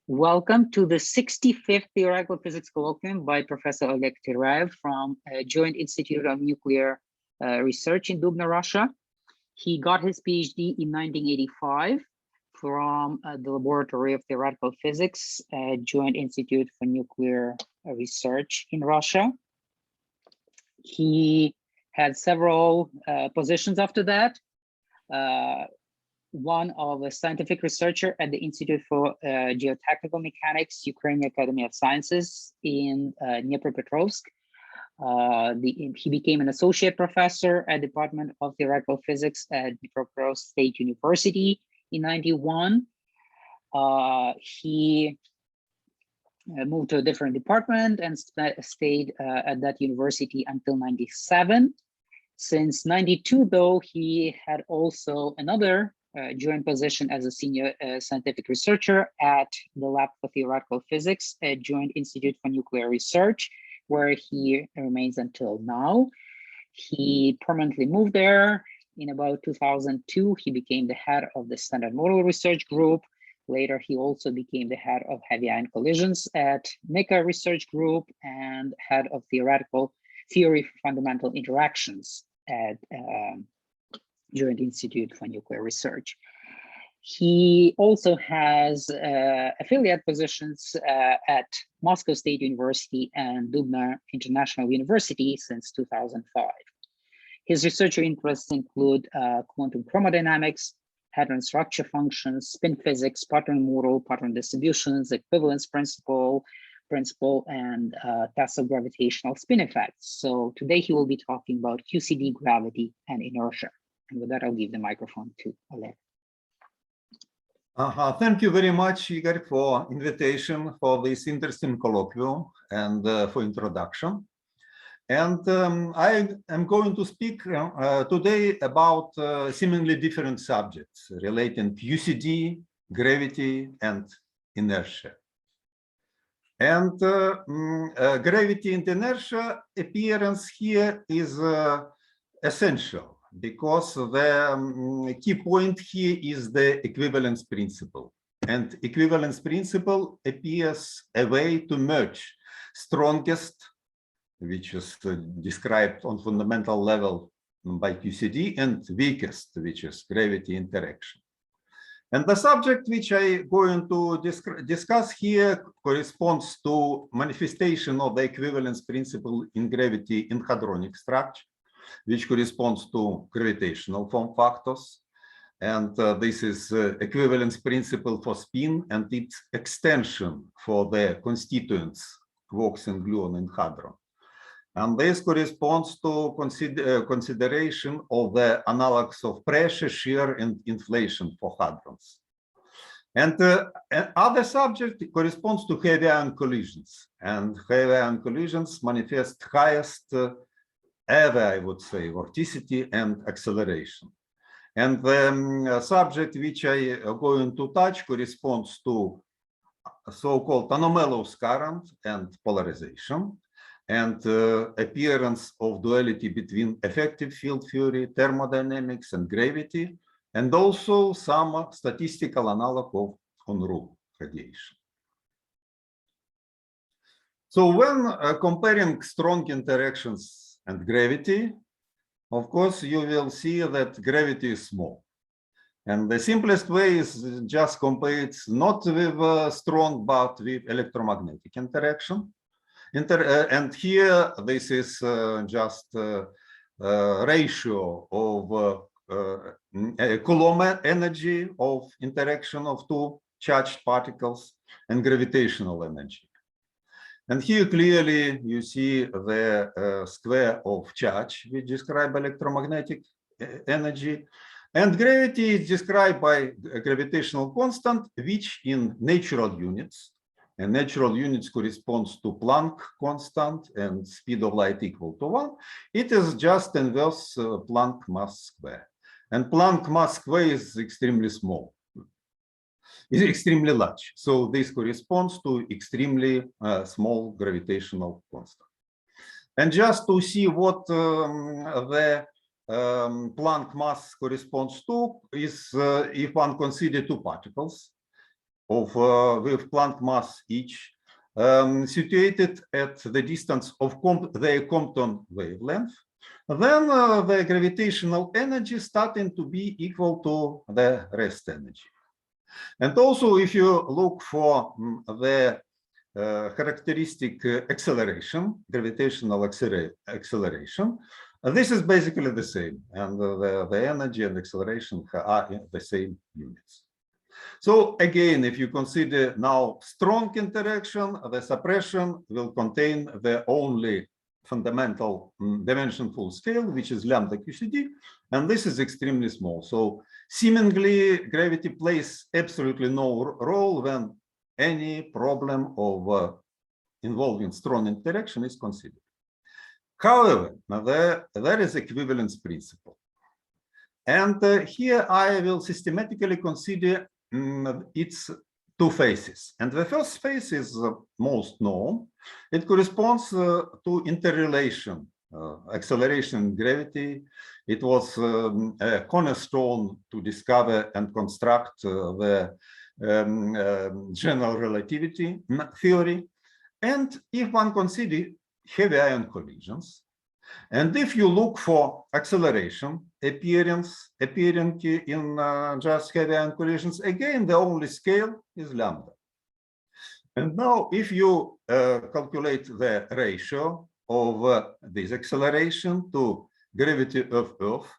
Welcome to the 65th Theoretical Physics Colloquium by Professor Oleg Teryaev from Joint Institute of Nuclear Research in Dubna, Russia. He got his PhD in 1985 from the Laboratory of Theoretical Physics at Joint Institute for Nuclear Research in Russia. He had several positions after that. One of a scientific researcher at the Institute for Geotechnical Mechanics, Ukrainian Academy of Sciences in Dnipropetrovsk. He became an associate professor at the Department of Theoretical Physics at Dnipropetrovsk State University in '91. He moved to a different department and stayed at that university until '97. Since '92, though, he had also another joint position as a senior scientific researcher at the Lab for Theoretical Physics at Joint Institute for Nuclear Research, where he remains until now. He permanently moved there. In about 2002, he became the head of the Standard Model Research Group. Later, he also became the head of heavy ion collisions at NICA Research Group and head of theoretical theory for fundamental interactions at Joint Institute for Nuclear Research. He also has affiliate positions at Moscow State University and Dubna International University since 2005. His research interests include quantum chromodynamics, hadron structure functions, spin physics, pattern model, pattern distributions, equivalence principle, and tests of gravitational spin effects. So today he will be talking about QCD, gravity, and inertia. And with that, I'll give the microphone to Oleg. Thank you very much, Igor, for invitation for this interesting colloquium and for introduction. And I am going to speak today about seemingly different subjects relating QCD, gravity, and inertia. And gravity and inertia appearance here is essential, because the key point here is the equivalence principle. And equivalence principle appears a way to merge strongest, which is described on fundamental level by QCD, and weakest, which is gravity interaction. And the subject which I'm going to discuss here corresponds to manifestation of the equivalence principle in gravity in hadronic structure, which corresponds to gravitational form factors. And this is equivalence principle for spin and its extension for the constituents quarks and gluon in hadron. And this corresponds to consideration of the analogues of pressure, shear, and inflation for hadrons. And other subject corresponds to heavy ion collisions. And heavy ion collisions manifest highest ever, I would say, vorticity and acceleration. And the subject which I am going to touch corresponds to so-called anomalous current and polarization, and appearance of duality between effective field theory, thermodynamics, and gravity, and also some statistical analog of Unruh radiation. So when comparing strong interactions and gravity, of course, you will see that gravity is small. And the simplest way is just compare it not with strong, but with electromagnetic interaction. And here, this is just ratio of Coulomb energy of interaction of two charged particles and gravitational energy. And here clearly you see the square of charge, which describe electromagnetic energy. And gravity is described by a gravitational constant, which in natural units, and natural units corresponds to Planck constant and speed of light equal to 1. It is just inverse Planck mass square. And Planck mass square is extremely small. It's extremely large. So this corresponds to extremely small gravitational constant. And just to see what the Planck mass corresponds to is if one considers two particles. of with Planck mass each, situated at the distance of their Compton wavelength, then the gravitational energy starting to be equal to the rest energy. And also, if you look for the characteristic acceleration, gravitational acceleration, this is basically the same, and the energy and acceleration are in the same units. So again, if you consider now strong interaction, the suppression will contain the only fundamental dimensionful scale, which is lambda QCD, and this is extremely small. So seemingly gravity plays absolutely no role when any problem of involving strong interaction is considered. However, there is equivalence principle. And here I will systematically consider its two phases. And the first phase is most known. It corresponds to interrelation, acceleration and gravity. It was a cornerstone to discover and construct the general relativity theory. And if one considers heavy ion collisions, and if you look for acceleration appearing in just heavy ion collisions, again, the only scale is lambda. And now if you calculate the ratio of this acceleration to gravity of Earth,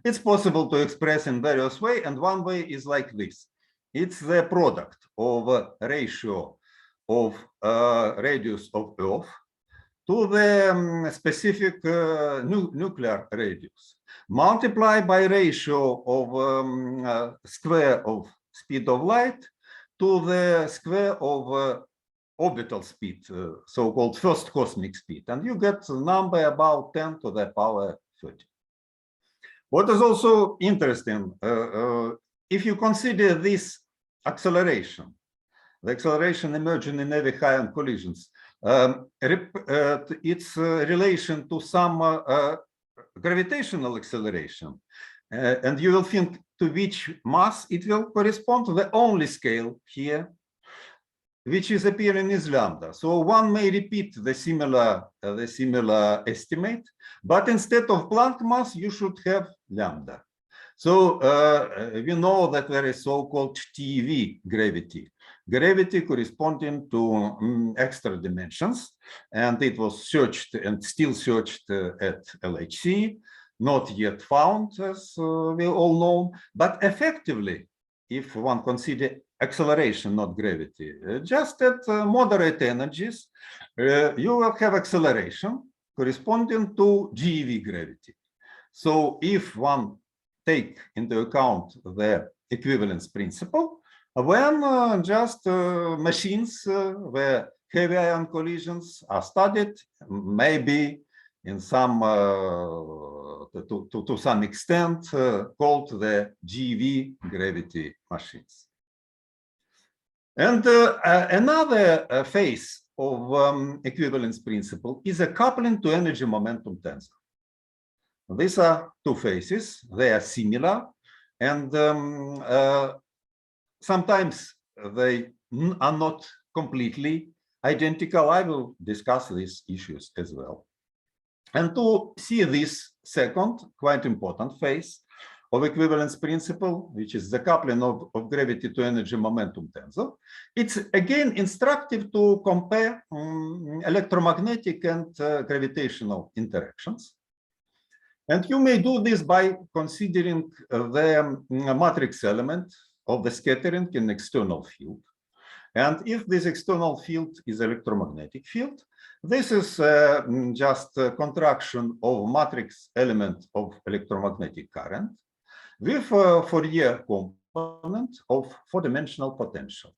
it's possible to express in various ways, and one way is like this. It's the product of ratio of radius of Earth to the specific nuclear radius, multiplied by ratio of square of speed of light to the square of orbital speed, so-called first cosmic speed, and you get a number about 10 to the power 30. What is also interesting, if you consider this acceleration, the acceleration emerging in heavy ion collisions, its relation to some gravitational acceleration, and you will think to which mass it will correspond to. The only scale here, which is appearing, is lambda. So one may repeat the similar estimate, but instead of Planck mass, you should have lambda. So we know that there is so-called TeV gravity corresponding to extra dimensions, and it was searched and still searched at LHC, not yet found, as we all know. But effectively, if one considers acceleration, not gravity, just at moderate energies, you will have acceleration corresponding to GeV gravity. So if one take into account the equivalence principle, when just machines where heavy ion collisions are studied, maybe in some to some extent called the GeV gravity machines. And another phase of equivalence principle is a coupling to energy momentum tensor. These are two phases. They are similar, and sometimes they are not completely identical. I will discuss these issues as well. And to see this second, quite important phase of equivalence principle, which is the coupling of gravity to energy momentum tensor, it's again instructive to compare electromagnetic and gravitational interactions. And you may do this by considering the matrix element of the scattering in external field. And if this external field is electromagnetic field, this is just a contraction of matrix element of electromagnetic current with Fourier component of four-dimensional potential.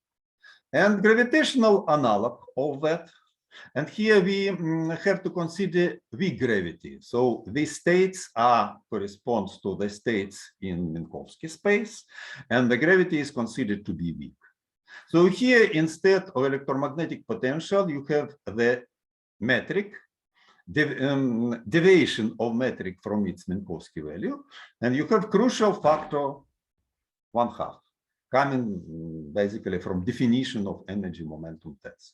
And gravitational analog of that. And here we have to consider weak gravity. So these states corresponds to the states in Minkowski space, and the gravity is considered to be weak. So here, instead of electromagnetic potential, you have the metric, deviation of metric from its Minkowski value, and you have crucial factor 1/2. coming basically from definition of energy momentum tensor.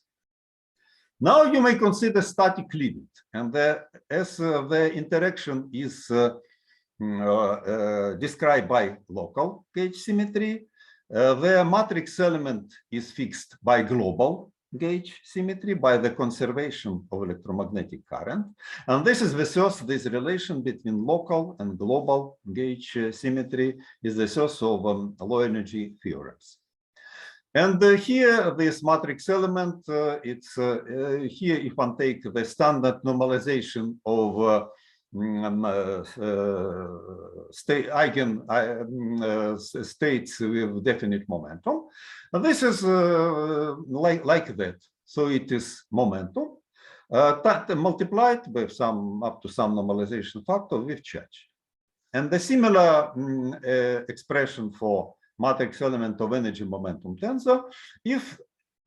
Now you may consider static limit, and as the interaction is described by local gauge symmetry, the matrix element is fixed by global gauge symmetry, by the conservation of electromagnetic current. And this is the source, this relation between local and global gauge symmetry is the source of low energy theorems. And here, this matrix element, it's here, if one take the standard normalization of states with definite momentum. And this is like that. So it is momentum multiplied with some up to some normalization factor with charge. And the similar expression for matrix element of energy momentum tensor, if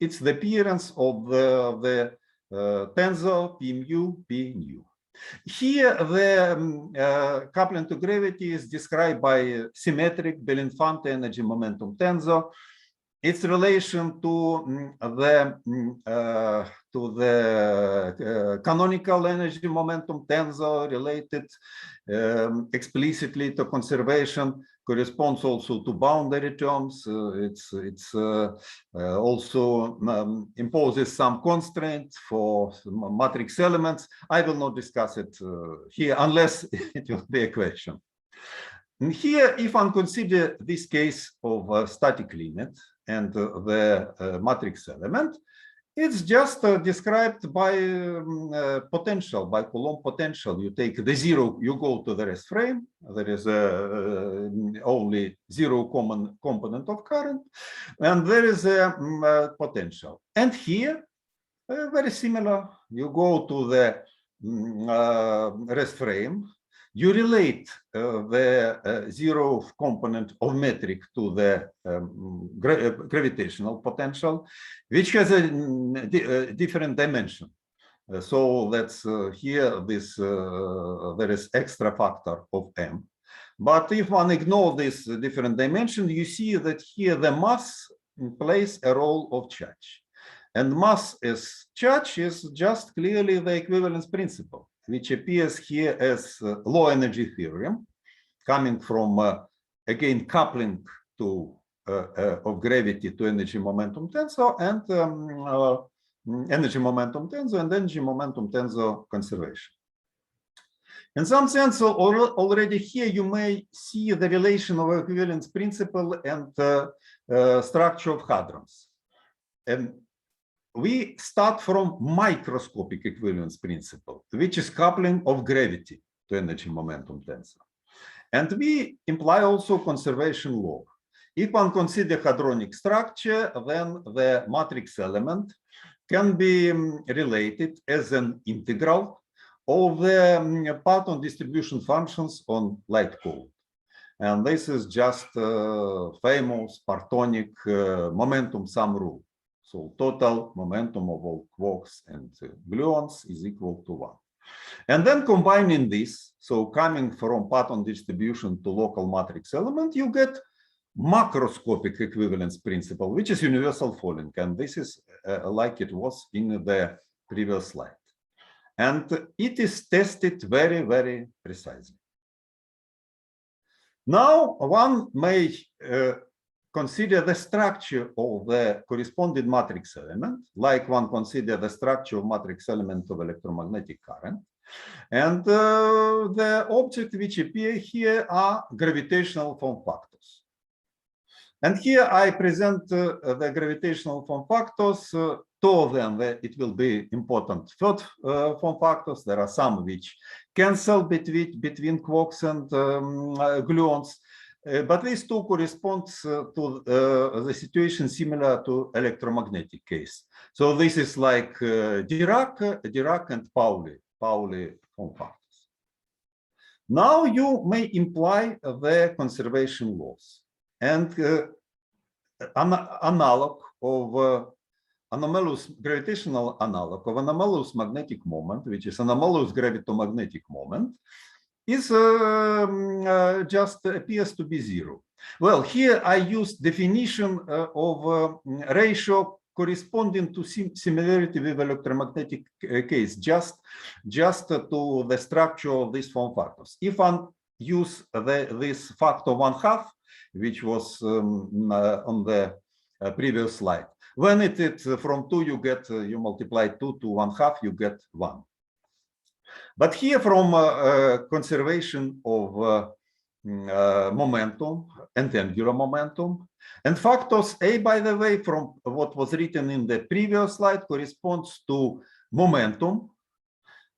it's the appearance of the tensor P mu, P nu. Here, the coupling to gravity is described by symmetric Belinfante energy momentum tensor. Its relation to the canonical energy momentum tensor related explicitly to conservation corresponds also to boundary terms. It's also imposes some constraints for matrix elements. I will not discuss it here unless it will be a question. And here, if one consider this case of static limit and the matrix element, it's just described by potential, by Coulomb potential. You take the zero, you go to the rest frame. There is only zero common component of current, and there is a potential. And here, very similar. You go to the rest frame. You relate the zero component of metric to the gravitational potential, which has a different dimension. So that's here, this there is extra factor of m. But if one ignores this different dimension, you see that here the mass plays a role of charge. And mass as charge is just clearly the equivalence principle, which appears here as low energy theorem, coming from, again, coupling to of gravity to energy momentum tensor and energy momentum tensor and energy momentum tensor conservation. In some sense, already here you may see the relation of equivalence principle and structure of hadrons. And we start from microscopic equivalence principle, which is coupling of gravity to energy momentum tensor. And we imply also conservation law. If one considers hadronic structure, then the matrix element can be related as an integral of the Parton distribution functions on light cold. And this is just famous Partonic momentum sum rule. So total momentum of all quarks and gluons is equal to 1. And then combining this, so coming from Parton distribution to local matrix element, you get macroscopic equivalence principle, which is universal falling. And this is like it was in the previous slide. And it is tested very, very precisely. Now, one may consider the structure of the corresponding matrix element, like one consider the structure of matrix element of electromagnetic current. And the objects which appear here are gravitational form factors. And here I present the gravitational form factors. Two of them, it will be important third form factors. There are some which cancel between quarks and gluons. But these two correspond to the situation similar to electromagnetic case. So this is like Dirac and Pauli form factors. Now you may imply the conservation laws and analog of anomalous gravitational analog of anomalous magnetic moment, which is anomalous gravitomagnetic moment, is just appears to be zero. Well, here I use definition of ratio corresponding to similarity with electromagnetic case, just to the structure of these form factors. If one use this factor 1/2, which was on the previous slide, when it's from 2, you multiply 2 to 1/2, you get 1. But here from conservation of momentum and angular momentum, and factors A, by the way, from what was written in the previous slide, corresponds to momentum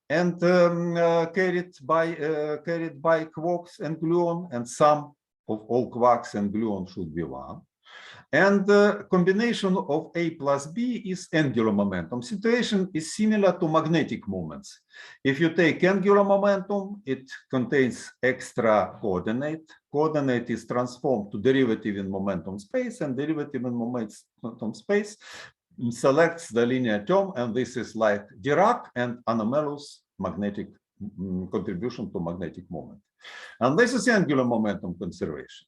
and carried by quarks and gluon, and sum of all quarks and gluon should be 1. And the combination of A plus B is angular momentum. Situation is similar to magnetic moments. If you take angular momentum, it contains extra coordinate. Coordinate is transformed to derivative in momentum space, and derivative in momentum space selects the linear term, and this is like Dirac and anomalous magnetic contribution to magnetic moment. And this is angular momentum conservation.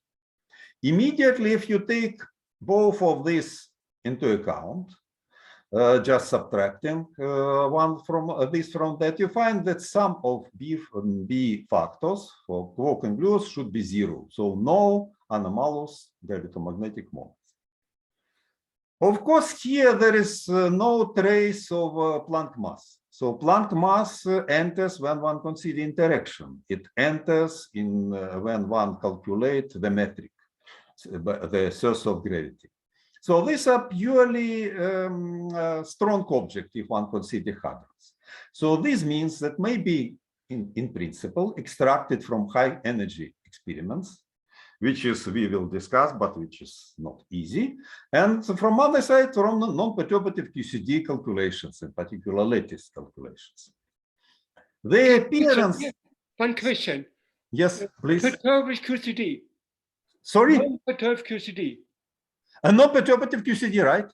Immediately, if you take both of these into account, just subtracting one from this from that, you find that sum of B factors for quark and gluons should be 0. So no anomalous gravitomagnetic moments. Of course, here there is no trace of Planck mass. So Planck mass enters when one considers interaction. It enters in when one calculates the metric, the source of gravity. So these are purely strong objects if one considers hadrons. So this means that maybe in principle extracted from high energy experiments, which is we will discuss, but which is not easy. And from other side, from non-perturbative QCD calculations, in particular lattice calculations. The appearance. One question. Yes, please. Perturbative QCD. Sorry? Non-perturbative QCD. A non-perturbative QCD, right?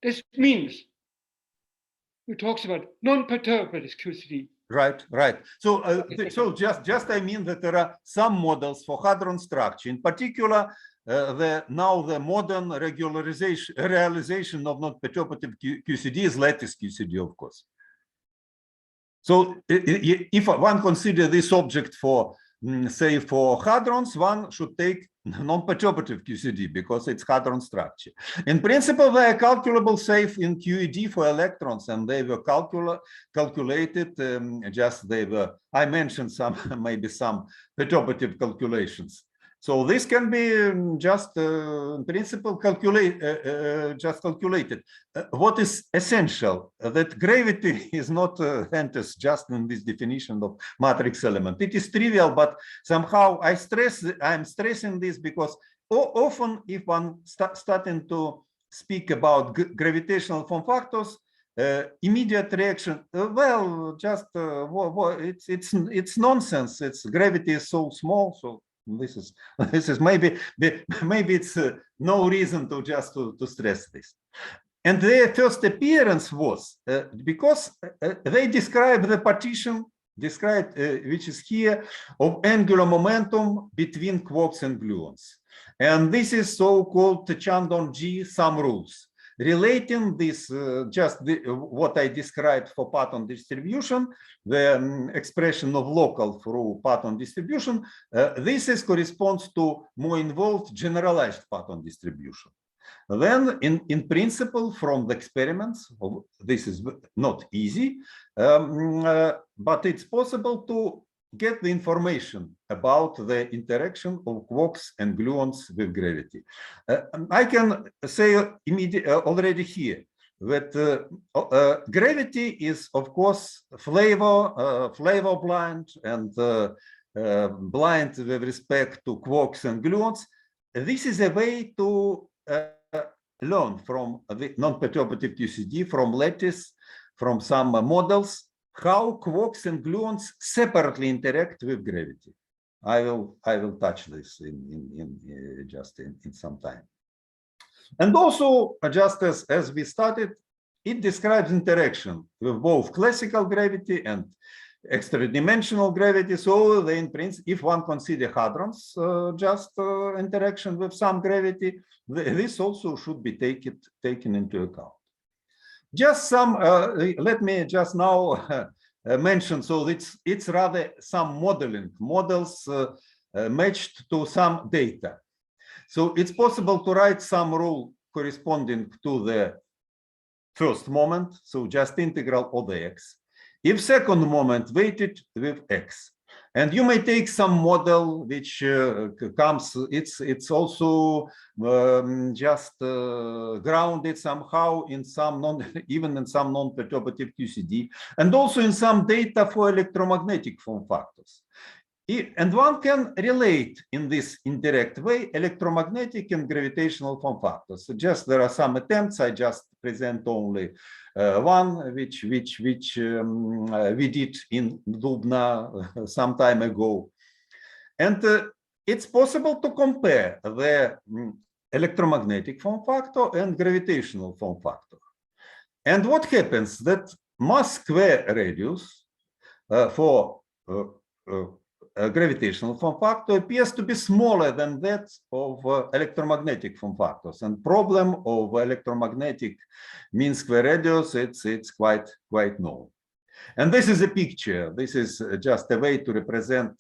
This means it talks about non-perturbative QCD. Right. So, so just I mean that there are some models for hadron structure. In particular, the modern realization of non-perturbative QCD is lattice QCD, of course. So, if one considers this object for, say, for hadrons, one should take non-perturbative QCD because it's hadron structure. In principle, they are calculable safe in QED for electrons, and they were calculated. I mentioned some, maybe some perturbative calculations. So this can be just in principle just calculated. What is essential that gravity is not enters just in this definition of matrix element. It is trivial, but somehow I'm stressing this because often if one starting to speak about gravitational form factors, immediate reaction, well, just it's nonsense. Gravity is so small, so. This is maybe it's no reason to just to stress this. And their first appearance was because they describe the partition which is here of angular momentum between quarks and gluons, and this is so-called Chandon-G sum rules. Relating this, what I described for pattern distribution, the expression of local through pattern distribution, this corresponds to more involved generalized pattern distribution. Then, in principle, from the experiments, this is not easy, but it's possible to get the information about the interaction of quarks and gluons with gravity. I can say already here that gravity is, of course, flavor blind and blind with respect to quarks and gluons. This is a way to learn from the non-perturbative QCD, from lattice, from some models, how quarks and gluons separately interact with gravity. I will touch this in some time. And also, just as we started, it describes interaction with both classical gravity and extra dimensional gravity. So they, in principle, if one consider hadrons interaction with some gravity, this also should be taken into account. Just some, let me just now mention, so it's rather some models matched to some data. So it's possible to write some rule corresponding to the first moment, so just integral of the x. If second moment weighted with x, and you may take some model which comes, it's also just grounded somehow in some even in some non-perturbative QCD, and also in some data for electromagnetic form factors. And one can relate in this indirect way electromagnetic and gravitational form factors. So just there are some attempts. I just present only one, which we did in Dubna some time ago. And it's possible to compare the electromagnetic form factor and gravitational form factor. And what happens that mass square radius for gravitational form factor appears to be smaller than that of electromagnetic form factors. And problem of electromagnetic mean square radius, it's quite known. And this is a picture. This is just a way to represent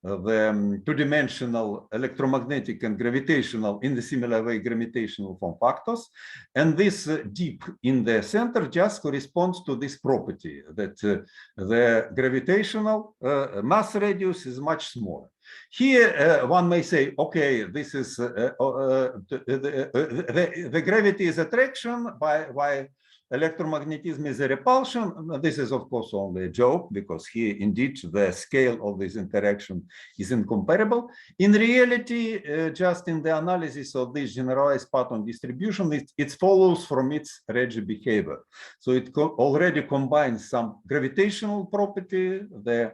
the two-dimensional electromagnetic and gravitational, in the similar way, gravitational form factors. And this dip in the center just corresponds to this property that the gravitational mass radius is much smaller. Here, one may say, okay, this is the gravity is attraction by electromagnetism is a repulsion. This is, of course, only a joke, because here, indeed, the scale of this interaction is incomparable. In reality, just in the analysis of this generalized pattern distribution, it follows from its Regge behavior. So it already combines some gravitational property, the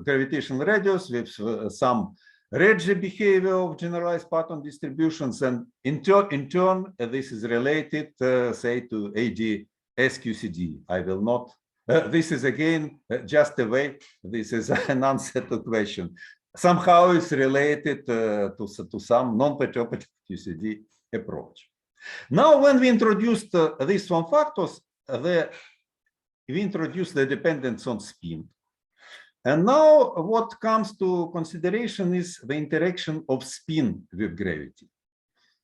gravitational radius, with some Regge behavior of generalized pattern distributions, and in turn, this is related, say, to AD SQCD. I will not. This is again just a way. This is an answer to question. Somehow it's related to some non-perturbative QCD approach. Now, when we introduced these form factors, we introduced the dependence on spin. And now what comes to consideration is the interaction of spin with gravity.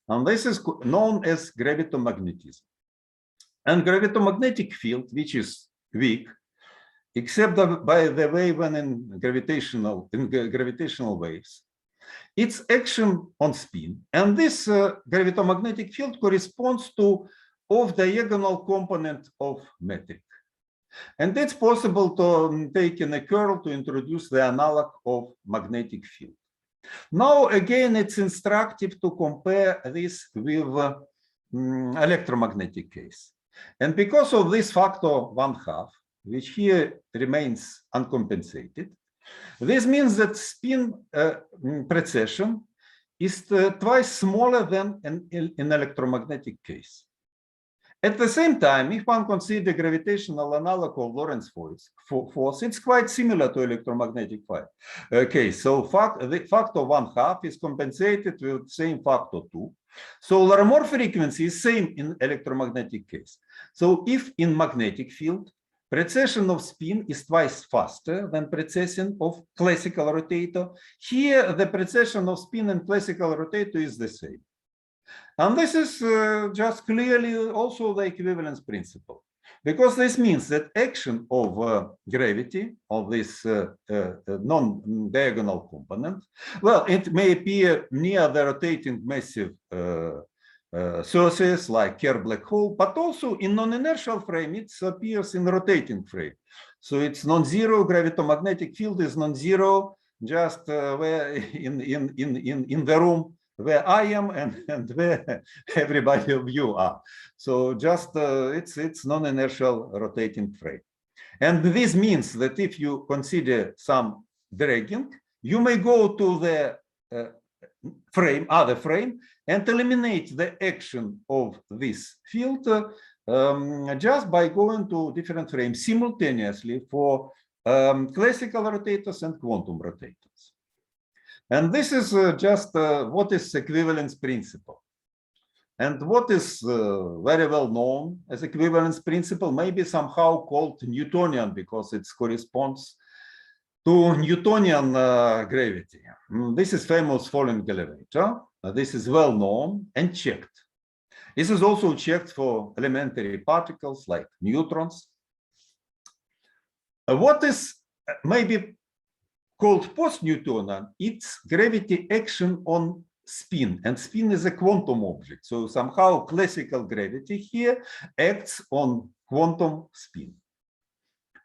And this is known as gravitomagnetism. And gravitomagnetic field, which is weak, except by the way when in gravitational waves, its action on spin. And this gravitomagnetic field corresponds to off-diagonal component of metric. And it's possible to take in a curl to introduce the analog of magnetic field. Now, again, it's instructive to compare this with electromagnetic case. And because of this factor 1/2, which here remains uncompensated, this means that spin precession is twice smaller than in electromagnetic case. At the same time, if one considers the gravitational analog of Lorentz force, it's quite similar to electromagnetic case. So the factor 1/2 is compensated with same factor 2. So Larmor frequency is same in electromagnetic case. So if in magnetic field, precession of spin is twice faster than precession of classical rotator, here the precession of spin and classical rotator is the same. And this is just clearly also the equivalence principle, because this means that action of gravity of this non-diagonal component, well, it may appear near the rotating massive sources like Kerr black hole, but also in non-inertial frame, it appears in rotating frame. So it's non-zero, gravitomagnetic field is non-zero, just where in the room where I am and where everybody of you are. So just it's non-inertial rotating frame. And this means that if you consider some dragging, you may go to the other frame, and eliminate the action of this field just by going to different frames simultaneously for classical rotators and quantum rotators. And this is just what is equivalence principle. And what is very well known as equivalence principle, maybe somehow called Newtonian, because it corresponds to Newtonian gravity. This is famous falling elevator. This is well known and checked. This is also checked for elementary particles like neutrons. What is maybe called post-Newtonian, it's gravity action on spin, and spin is a quantum object. So somehow classical gravity here acts on quantum spin.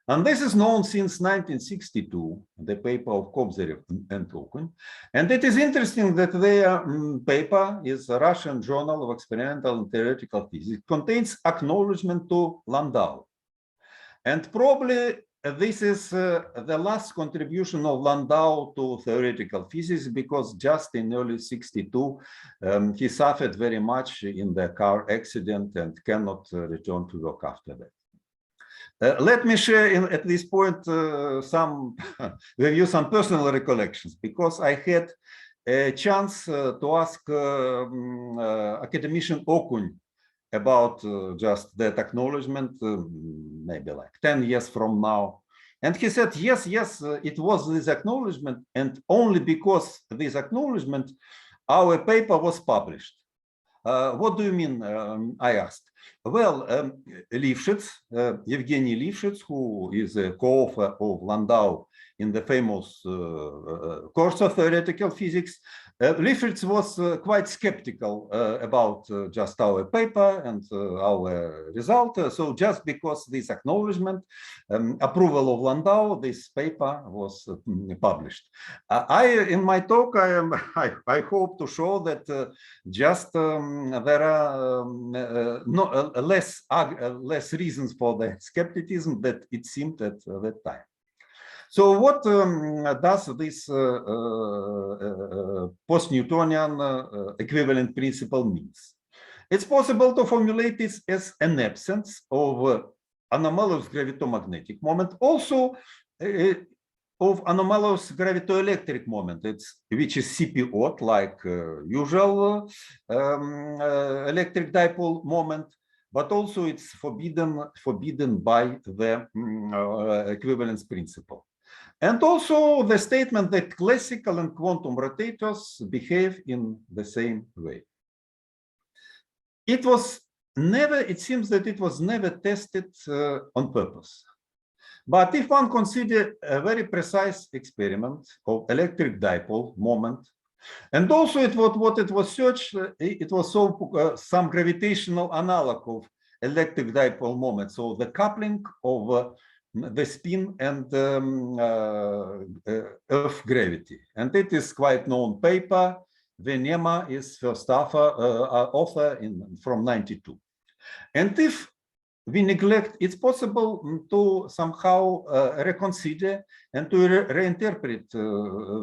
And this is known since 1962, the paper of Kobzarev and Okun. And it is interesting that their paper is a Russian Journal of Experimental and Theoretical Physics, contains acknowledgement to Landau. And probably this is the last contribution of Landau to theoretical physics, because just in early 62, he suffered very much in the car accident and cannot return to work after that. Let me share at this point some personal recollections, because I had a chance to ask academician Okun about just that acknowledgement, maybe like 10 years from now. And he said, yes, it was this acknowledgement, and only because this acknowledgement, our paper was published. What do you mean? I asked. Well, Lifshitz, Evgeny Lifshitz, who is a co-author of Landau in the famous course of theoretical physics, Lifshitz was quite skeptical about just our paper and our result. So just because this acknowledgement, approval of Landau, this paper was published. In my talk, I hope to show that just there are less reasons for the skepticism that it seemed at that time. So what does this post-Newtonian equivalent principle means? It's possible to formulate this as an absence of anomalous gravitomagnetic moment, also of anomalous gravitoelectric moment, which is CP odd, like usual electric dipole moment, but also it's forbidden by the equivalence principle. And also the statement that classical and quantum rotators behave in the same way. It seems that it was never tested on purpose. But if one considers a very precise experiment of electric dipole moment, and also what it was searched, it was some gravitational analog of electric dipole moment. So the coupling of the spin and Earth gravity. And it is quite known paper. Venema is first author from 92. And if we neglect, it's possible to somehow reconsider and to reinterpret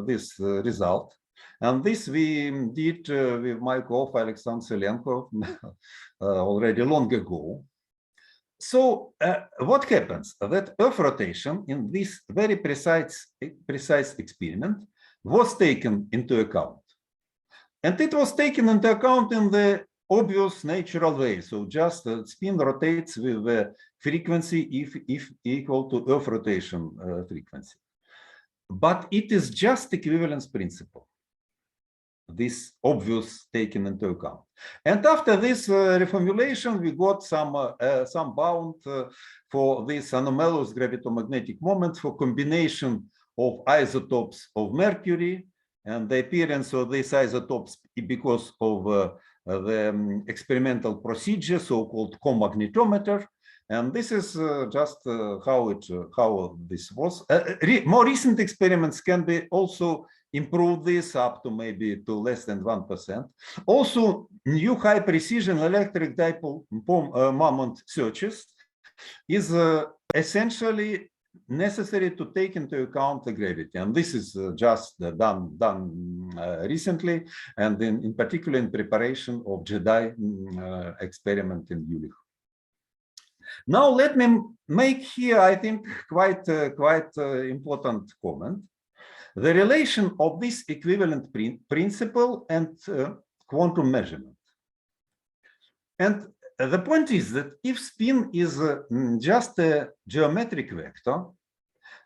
this result. And this we did with my co-author Alexander Selenko already long ago. So what happens? That Earth rotation in this very precise experiment was taken into account. And it was taken into account in the obvious natural way. So just spin rotates with the frequency if equal to Earth rotation frequency. But it is just equivalence principle. This obvious taken into account. And after this reformulation, we got some bound for this anomalous gravitomagnetic moment for combination of isotopes of mercury, and the appearance of these isotopes because of the experimental procedure, so-called comagnetometer. And this is just how this was. More recent experiments can be also improve this up to maybe to less than 1%. Also, new high precision electric dipole moment searches is essentially necessary to take into account the gravity. And this is just done recently, and in particular in preparation of JEDI experiment in Jülich. Now let me make here, I think, quite important comment. The relation of this equivalent principle and quantum measurement. And the point is that if spin is just a geometric vector,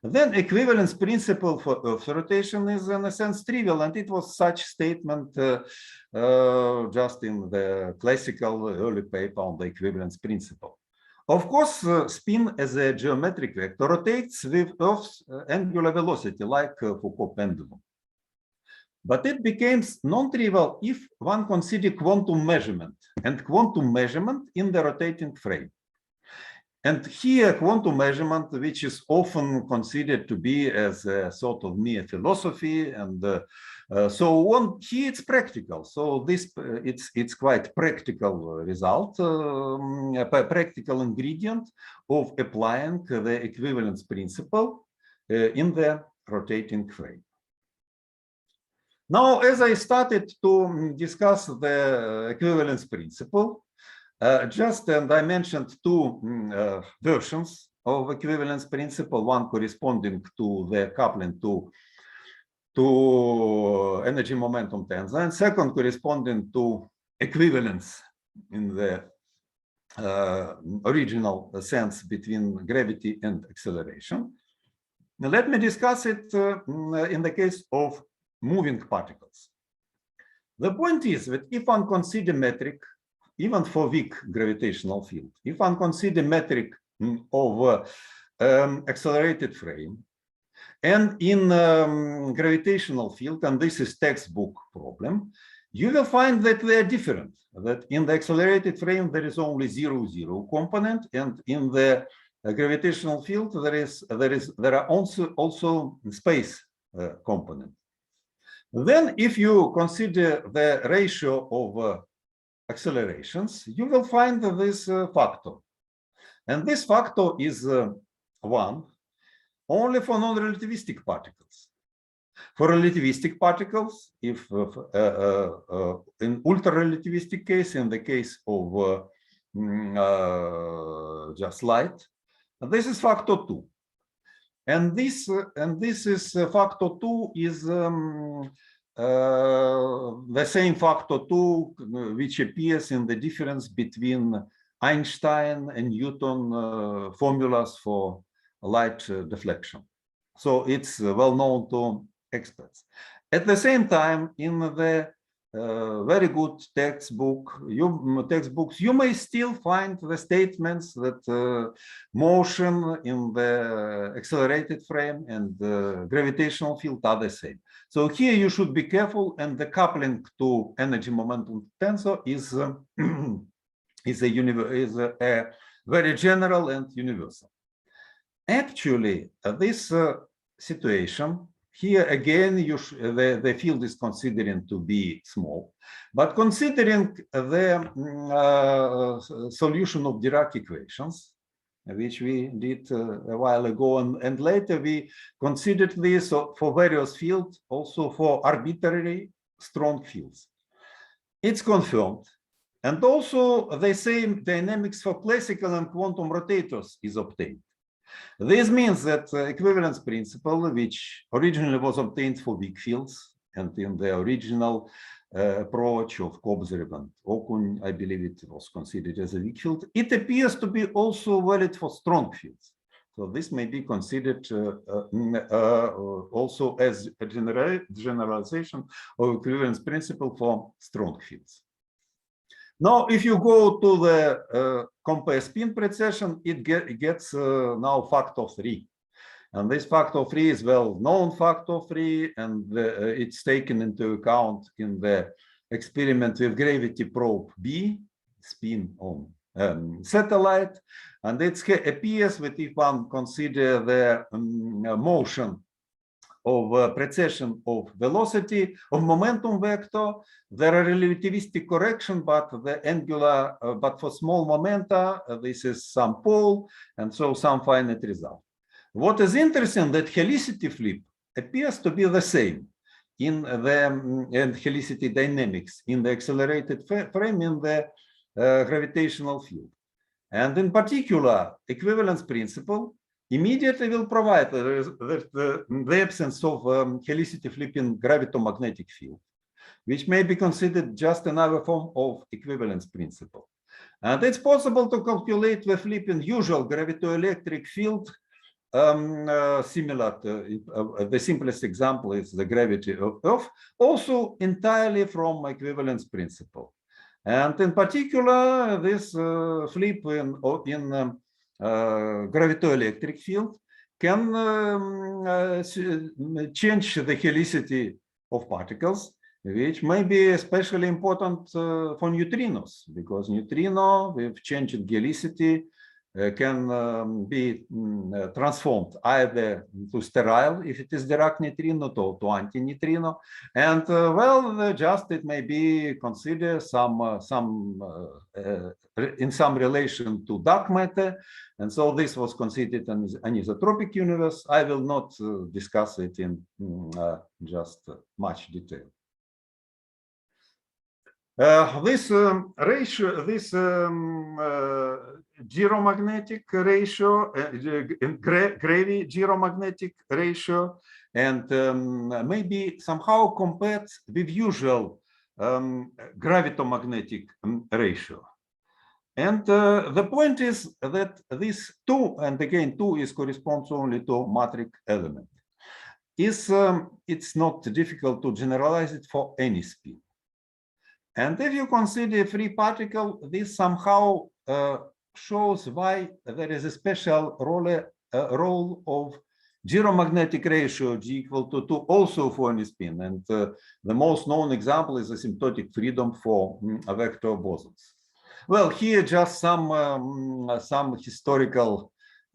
then equivalence principle of rotation is in a sense trivial, and it was such statement just in the classical early paper on the equivalence principle. Of course, spin as a geometric vector rotates with Earth's angular velocity, like Foucault pendulum. But it becomes non-trivial if one considers quantum measurement and quantum measurement in the rotating frame. And here, quantum measurement, which is often considered to be as a sort of mere philosophy and so on, here it's practical. So this it's quite practical result, a practical ingredient of applying the equivalence principle in the rotating frame. Now, as I started to discuss the equivalence principle, and I mentioned two versions of equivalence principle, one corresponding to the coupling to energy momentum tensor, and second corresponding to equivalence in the original sense between gravity and acceleration. Now, let me discuss it in the case of moving particles. The point is that if one considers metric, even for weak gravitational field, if one considers metric of accelerated frame, and in gravitational field, and this is textbook problem, you will find that they are different. That in the accelerated frame there is only 0, component, and in the gravitational field there are also space component. Then, if you consider the ratio of accelerations, you will find this factor. And this factor is 1 only for non-relativistic particles. For relativistic particles, if in ultra-relativistic case, in the case of just light, this is factor 2. And this is factor 2 is the same factor 2 which appears in the difference between Einstein and Newton formulas for light deflection. So it's well known to experts. At the same time, in the very good textbooks, you may still find the statements that motion in the accelerated frame and the gravitational field are the same. So here you should be careful, and the coupling to energy momentum tensor is a very general and universal. Actually, this situation here again, the field is considering to be small, but considering the solution of Dirac equations, which we did a while ago, and later we considered this for various fields, also for arbitrary strong fields. It's confirmed. And also the same dynamics for classical and quantum rotators is obtained. This means that equivalence principle, which originally was obtained for weak fields, and in the original approach of Kobzarев and Okun, I believe it was considered as a weak field, it appears to be also valid for strong fields. So this may be considered also as a generalization of equivalence principle for strong fields. Now, if you go to the compare spin precession, it gets now factor 3. And this factor 3 is well-known factor 3, and it's taken into account in the experiment with gravity probe B, spin on satellite. And it appears that if one consider the motion of precession of velocity of momentum vector, there are relativistic correction, but the angular, but for small momenta, this is some pole, and so some finite result. What is interesting that helicity flip appears to be the same in the and helicity dynamics in the accelerated frame in the gravitational field. And in particular, equivalence principle immediately will provide the absence of helicity flipping gravitomagnetic field, which may be considered just another form of equivalence principle. And it's possible to calculate the flipping usual gravitoelectric field similar to the simplest example is the gravity of Earth, also entirely from equivalence principle. And in particular, this flip in gravitoelectric field can change the helicity of particles, which may be especially important for neutrinos, because neutrino with changed helicity can be transformed either to sterile if it is Dirac neutrino to anti-neutrino, and well, just it may be considered in some relation to dark matter, and so this was considered an anisotropic universe. I will not discuss it in just much detail. This ratio, this gyromagnetic ratio, gravity gyromagnetic ratio, and maybe somehow compared with usual gravitomagnetic ratio. And the point is that this 2, and again 2 is corresponds only to matrix element, is it's not difficult to generalize it for any spin. And if you consider a free particle, this somehow shows why there is a special role of gyromagnetic ratio G equal to 2 also for any spin. And the most known example is asymptotic freedom for vector bosons. Well, here just some historical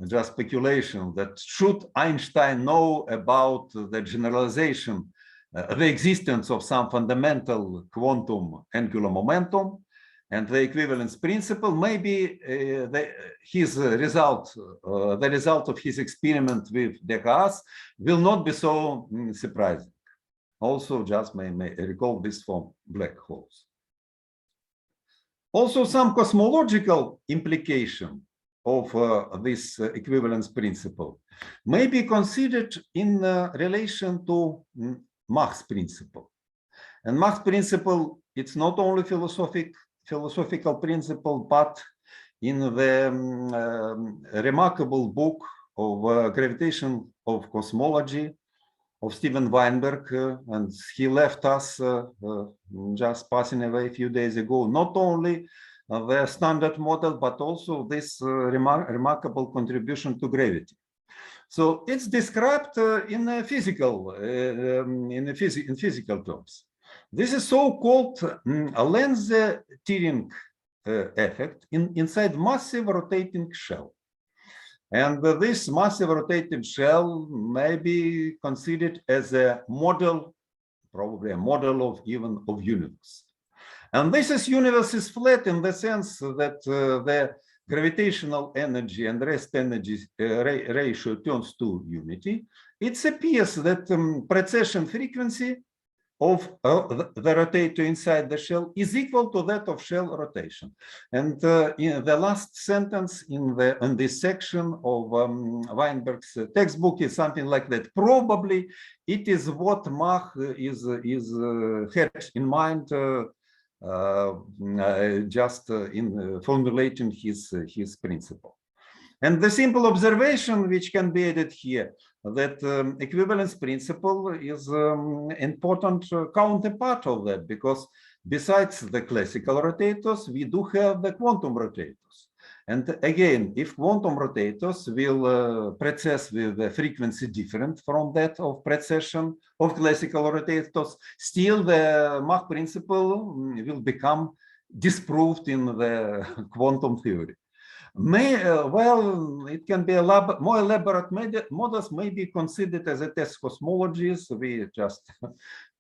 just speculation that should Einstein know about the generalization, the existence of some fundamental quantum angular momentum and the equivalence principle, maybe the result of his experiment with Descartes will not be so surprising. Also, just may recall this from black holes. Also, some cosmological implication of this equivalence principle may be considered in relation to Mach's principle. And Mach's principle, it's not only philosophical principle, but in the remarkable book of Gravitation of Cosmology of Steven Weinberg, and he left us just passing away a few days ago, not only the standard model, but also this remarkable contribution to gravity. So it's described in physical terms. This is so-called lens-tearing effect inside massive rotating shell. And this massive rotating shell may be considered as a model, probably a model of even of universe. And this universe is flat in the sense that the gravitational energy and rest energy ratio turns to unity. It appears that precession frequency of the rotator inside the shell is equal to that of shell rotation. And in the last sentence in this section of Weinberg's textbook is something like that. Probably it is what Mach had in mind just in formulating his principle. And the simple observation which can be added here, that equivalence principle is important counterpart of that, because besides the classical rotators, we do have the quantum rotators. And again, if quantum rotators will precess with a frequency different from that of precession of classical rotators, still the Mach principle will become disproved in the quantum theory. Well, it can be more elaborate models may be considered as a test cosmologies. We just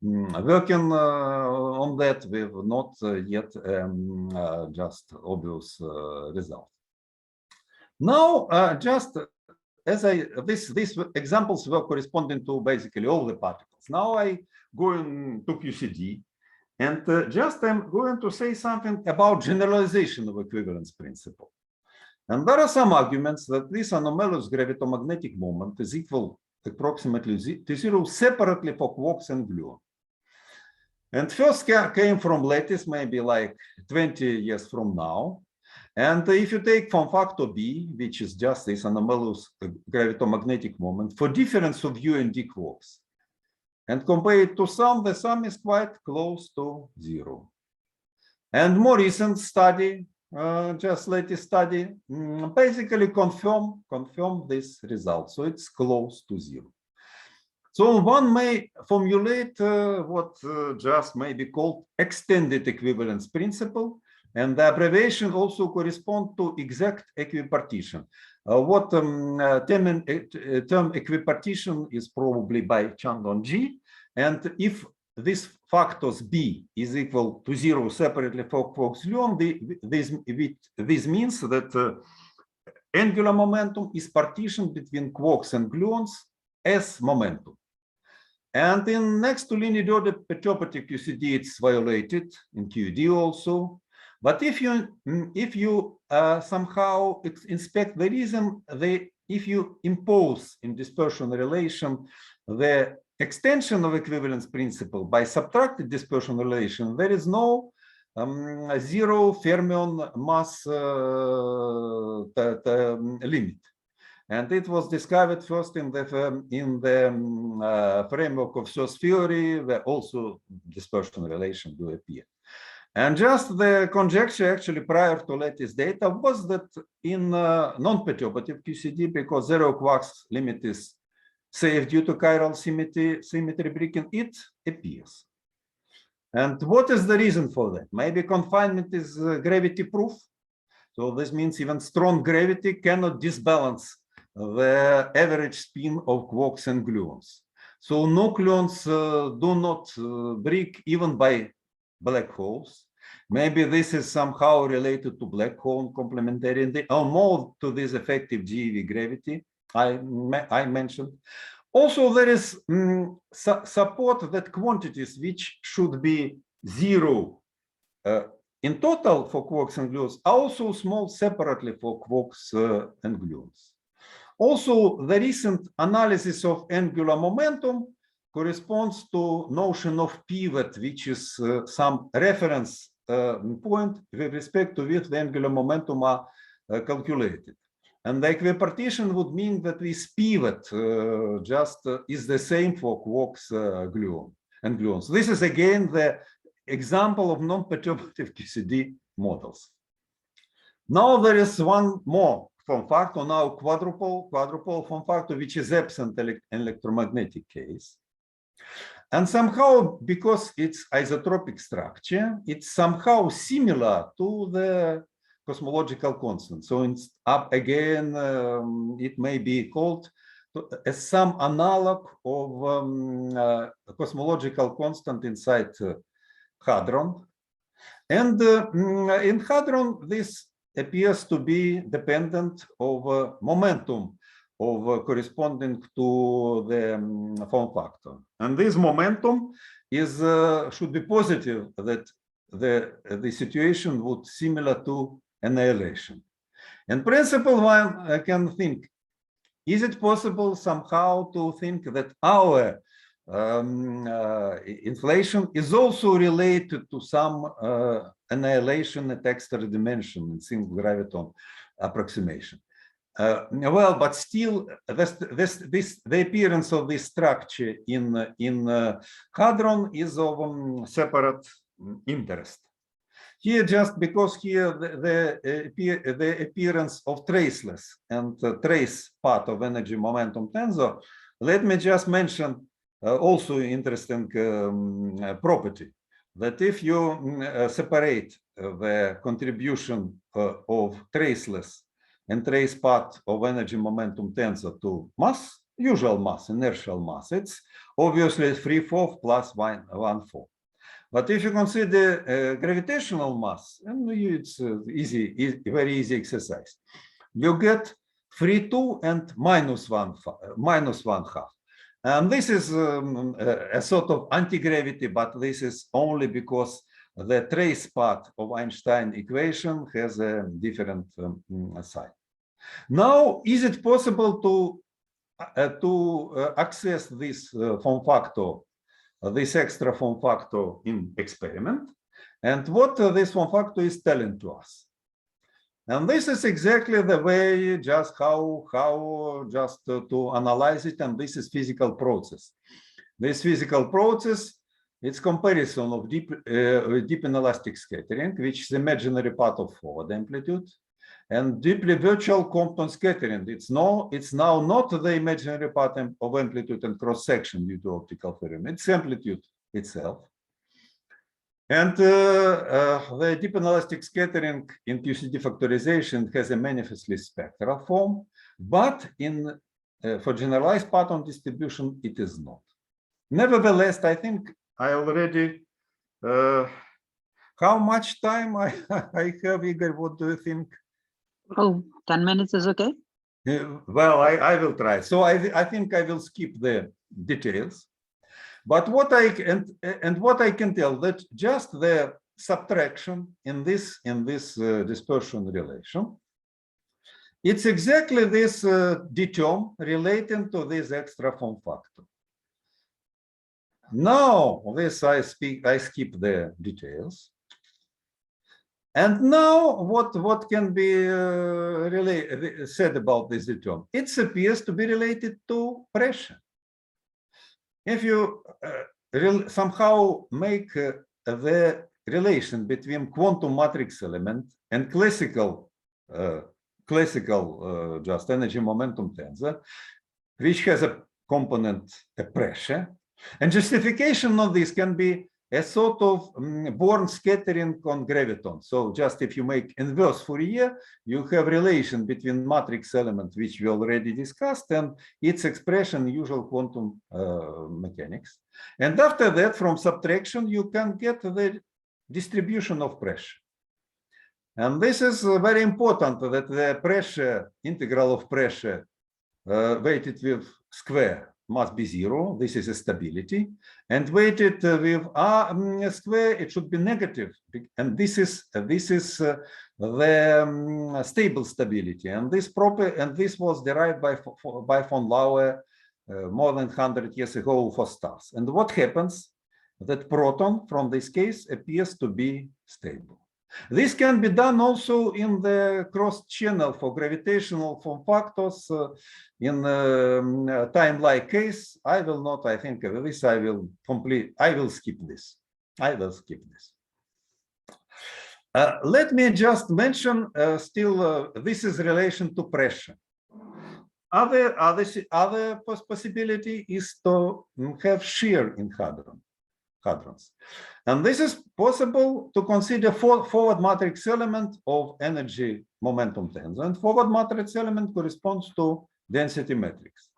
working on that with not yet just obvious result. Now, just these examples were corresponding to basically all the particles. Now I go into QCD, and just I'm going to say something about generalization of equivalence principle. And there are some arguments that this anomalous gravitomagnetic moment is equal approximately to zero separately for quarks and gluons. And first came from lattice, maybe like 20 years from now. And if you take form factor B, which is just this anomalous gravitomagnetic moment for difference of U and D quarks, and compare it to sum, the sum is quite close to zero. And more recent study, just latest study, basically confirm this result. So it's close to zero. So one may formulate what just may be called extended equivalence principle, and the abbreviation also corresponds to exact equipartition. What term equipartition is probably by Chandon G, and if this factors B is equal to zero separately for quarks gluon, this means that angular momentum is partitioned between quarks and gluons as momentum. And in next to linear order perturbative QCD, it's violated in QED also. But if you somehow inspect the reason, if you impose in dispersion relation the extension of equivalence principle by subtracted dispersion relation, there is no zero fermion mass limit. And it was discovered first in the framework of source theory, where also dispersion relation will appear. And just the conjecture actually prior to latest data was that in non-perturbative QCD, because zero quarks limit is safe due to chiral symmetry breaking, it appears. And what is the reason for that? Maybe confinement is gravity proof. So this means even strong gravity cannot disbalance the average spin of quarks and gluons. So nucleons do not break even by black holes. Maybe this is somehow related to black hole complementarity, or more to this effective GeV gravity I mentioned. Also, there is support that quantities which should be zero in total for quarks and gluons are also small separately for quarks and gluons. Also, the recent analysis of angular momentum corresponds to notion of pivot, which is some reference point with respect to which the angular momentum are calculated. And the equipartition would mean that this pivot just is the same for quarks and gluons. This is again the example of non-perturbative QCD models. Now there is one more form factor, now quadruple form factor, which is absent in electromagnetic case. And somehow, because it's isotropic structure, it's somehow similar to the cosmological constant. So it's up again, it may be called as some analog of cosmological constant inside hadron. And in hadron, this appears to be dependent of momentum of corresponding to the form factor. And this momentum is should be positive, that the situation would similar to annihilation. In principle, one can think, is it possible somehow to think that our inflation is also related to some annihilation at extra dimension in single graviton approximation? Well, but still, the appearance of this structure in hadron is of separate interest. Here, just because here the appearance of traceless and trace part of energy momentum tensor, let me just mention also interesting property, that if you separate the contribution of traceless and trace part of energy momentum tensor to mass, usual mass, inertial mass, it's obviously 3/4 plus 1/4. But if you consider gravitational mass, and it's very easy exercise, you get 3/2 and -1/2. And this is a sort of anti-gravity, but this is only because the trace part of Einstein equation has a different sign. Now, is it possible to access this form factor, this extra form factor in experiment? And what this form factor is telling to us? And this is exactly the way just how to analyze it. And this is physical process. This physical process, it's comparison of deep inelastic scattering, which is imaginary part of forward amplitude, and deeply virtual Compton scattering. It's now not the imaginary part of amplitude and cross section due to optical theorem. It's amplitude itself. And the deep inelastic scattering in QCD factorization has a manifestly spectral form, but for generalized pattern distribution, it is not. Nevertheless, I think I already, how much time I have, Igor? What do you think? Oh, 10 minutes is okay. Well, I will try. So I think I will skip the details. But what I can tell that just the subtraction in this dispersion relation, it's exactly this d term relating to this extra form factor. Now this I skip the details. And now what can be said about this d term? It appears to be related to pressure. If you somehow make the relation between quantum matrix element and classical just energy momentum tensor, which has a component a pressure, and justification of this can be a sort of Born scattering on graviton. So just if you make inverse Fourier, you have relation between matrix element, which we already discussed, and its expression in usual quantum mechanics. And after that, from subtraction, you can get the distribution of pressure. And this is very important, that the pressure, integral of pressure weighted with square must be 0. This is a stability, and weighted with r square, it should be negative, and this is the stable stability. And this was derived by von Laue more than 100 years ago for stars. And what happens? That proton from this case appears to be stable. This can be done also in the cross channel for gravitational form factors in time-like case. I will not, I think this I will skip this. Let me just mention still this is relation to pressure. Other possibility is to have shear in hadrons. And this is possible to consider forward matrix element of energy momentum tensor. And forward matrix element corresponds to density matrix.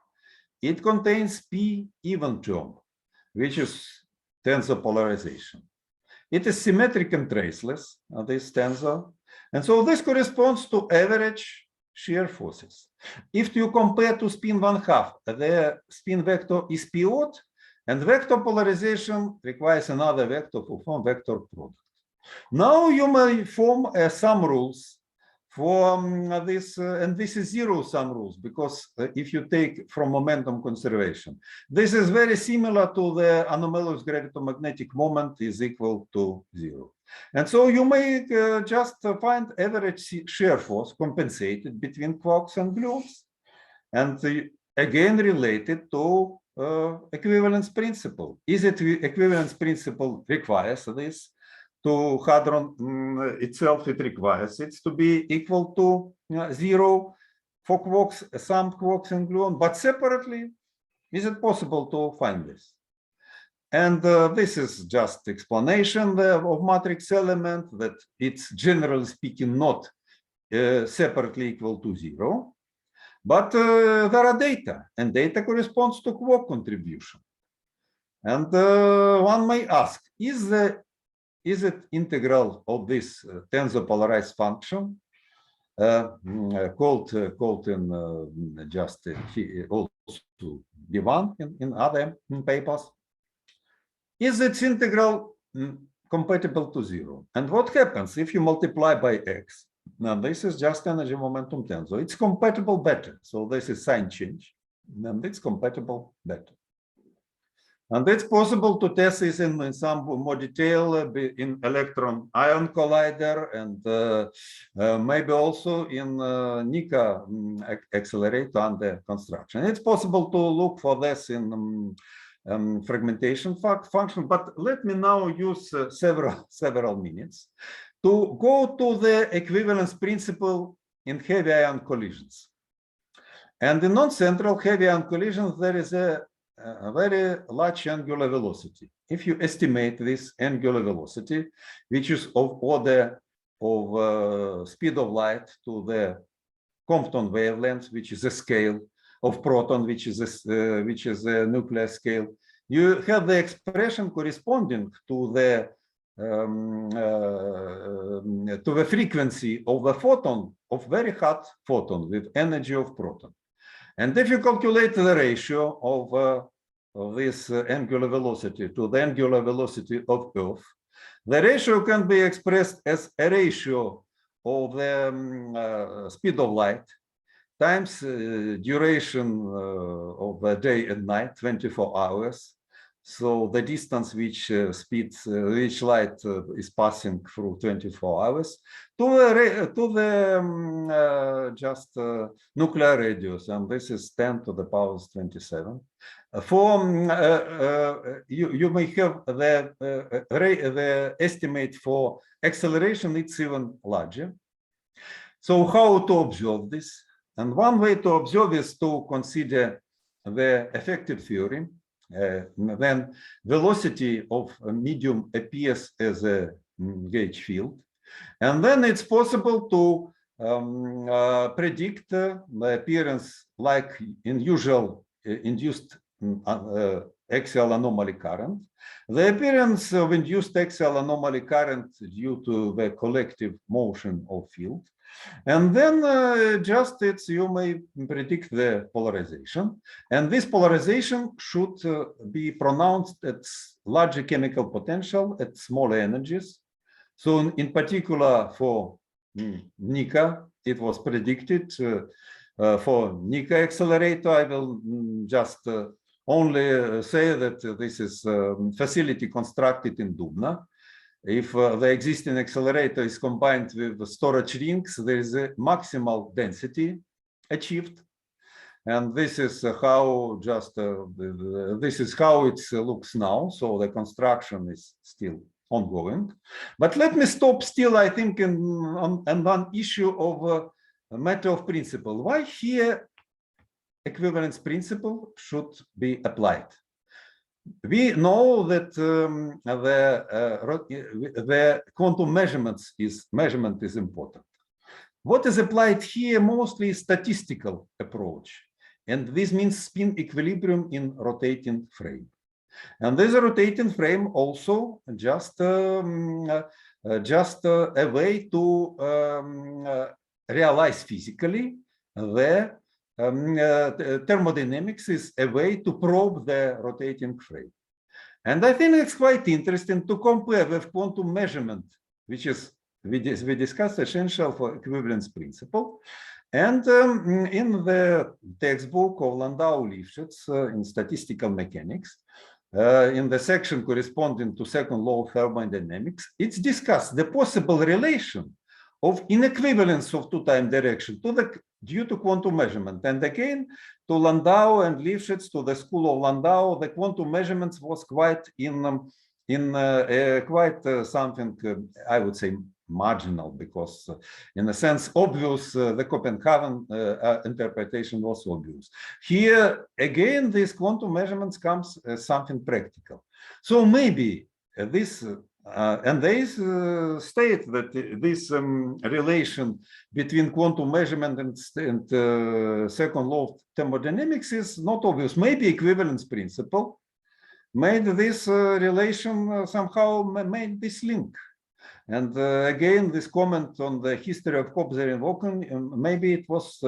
It contains P even term, which is tensor polarization. It is symmetric and traceless, this tensor. And so this corresponds to average shear forces. If you compare to spin 1/2, the spin vector is P odd, and vector polarization requires another vector to form vector product. Now you may form some rules for this, and this is zero-sum rules, because if you take from momentum conservation, this is very similar to the anomalous gravitomagnetic moment is equal to 0. And so you may just find average shear force compensated between quarks and gluons, and again related to equivalence principle. Is it equivalence principle requires this to hadron itself? It requires it to be equal to 0 for quarks, some quarks and gluon, but separately, is it possible to find this? And this is just explanation of matrix element, that it's generally speaking not separately equal to 0. But there are data, and data corresponds to quark contribution. And one may ask, is it integral of this tensor polarized function called in just also B1 in other papers, is its integral compatible to 0. And what happens if you multiply by x? Now this is just energy momentum tensor. It's compatible better. So this is sign change, and it's compatible better. And it's possible to test this in some more detail in electron-ion collider and maybe also in NICA accelerator under construction. It's possible to look for this in fragmentation function, but let me now use several minutes to go to the equivalence principle in heavy ion collisions. And in non-central heavy ion collisions, there is a very large angular velocity. If you estimate this angular velocity, which is of order of speed of light to the Compton wavelength, which is a scale of proton, which is a nuclear scale, you have the expression corresponding to the frequency of a photon, of very hot photon with energy of proton. And if you calculate the ratio of this angular velocity to the angular velocity of Earth, the ratio can be expressed as a ratio of the speed of light times duration of the day and night, 24 hours. So the distance which which light is passing through 24 hours to the just nuclear radius, and this is 10 to the power 27. You may have the estimate for acceleration, it's even larger. So how to observe this? And one way to observe is to consider the effective theory. When velocity of a medium appears as a gauge field, and then it's possible to predict the appearance, like in usual induced axial anomaly current, the appearance of induced axial anomaly current due to the collective motion of field. And then you may predict the polarization, and this polarization should be pronounced at larger chemical potential at smaller energies. So in particular for NICA, it was predicted for NICA accelerator. I will just only say that this is facility constructed in Dubna. If the existing accelerator is combined with the storage rings, there is a maximal density achieved, and this is how it looks now. So the construction is still ongoing. But let me stop still, I think, on one issue of a matter of principle. Why here equivalence principle should be applied? We know that the quantum measurement is important. What is applied here mostly is statistical approach, and this means spin equilibrium in rotating frame. And this rotating frame also just a way to realize physically the thermodynamics is a way to probe the rotating frame. And I think it's quite interesting to compare with quantum measurement, which is, we discussed essential for equivalence principle. And in the textbook of Landau-Lifshitz in statistical mechanics, in the section corresponding to second law of thermodynamics, it's discussed the possible relation of inequivalence of two-time direction due to quantum measurement. And again, to Landau and Lifshitz, to the school of Landau, the quantum measurements was quite something, I would say, marginal, because in a sense, obvious, the Copenhagen interpretation was obvious. Here, again, these quantum measurements comes as something practical. So maybe this and they state that this relation between quantum measurement and second law of thermodynamics is not obvious. Maybe equivalence principle made this relation somehow made this link. And again, this comment on the history of Kobzar and Woken, maybe it was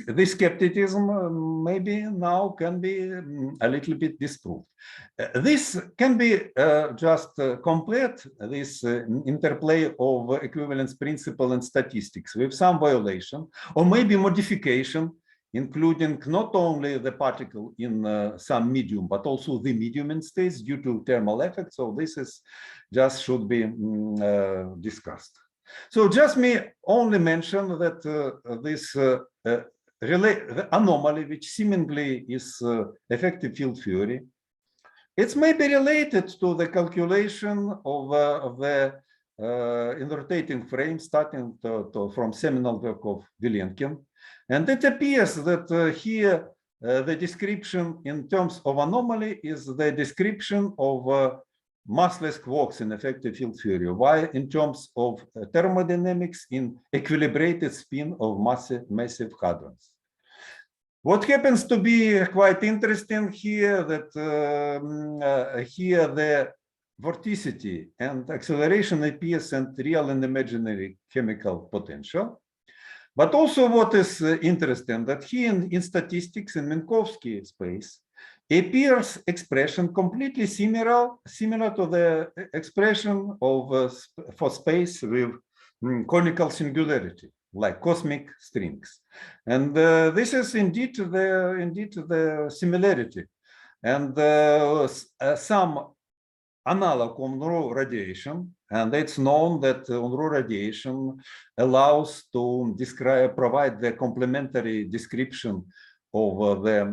this skepticism maybe now can be a little bit disproved. This can be just complete this interplay of equivalence principle and statistics with some violation or maybe modification, including not only the particle in some medium, but also the medium in space due to thermal effects. So this is just should be discussed. So just me only mention that this the anomaly, which seemingly is effective field theory, it's maybe related to the calculation of the in rotating frame starting from seminal work of Vilenkin. And it appears that here the description in terms of anomaly is the description of massless quarks in effective field theory, while in terms of thermodynamics in equilibrated spin of massive hadrons. What happens to be quite interesting here that here the vorticity and acceleration appears in real and imaginary chemical potential. But also what is interesting that here in statistics in Minkowski space appears expression completely similar to the expression of for space with conical singularity, like cosmic strings. And this is indeed the similarity. And some analog Unruh radiation, and it's known that Unruh radiation allows to provide the complementary description of the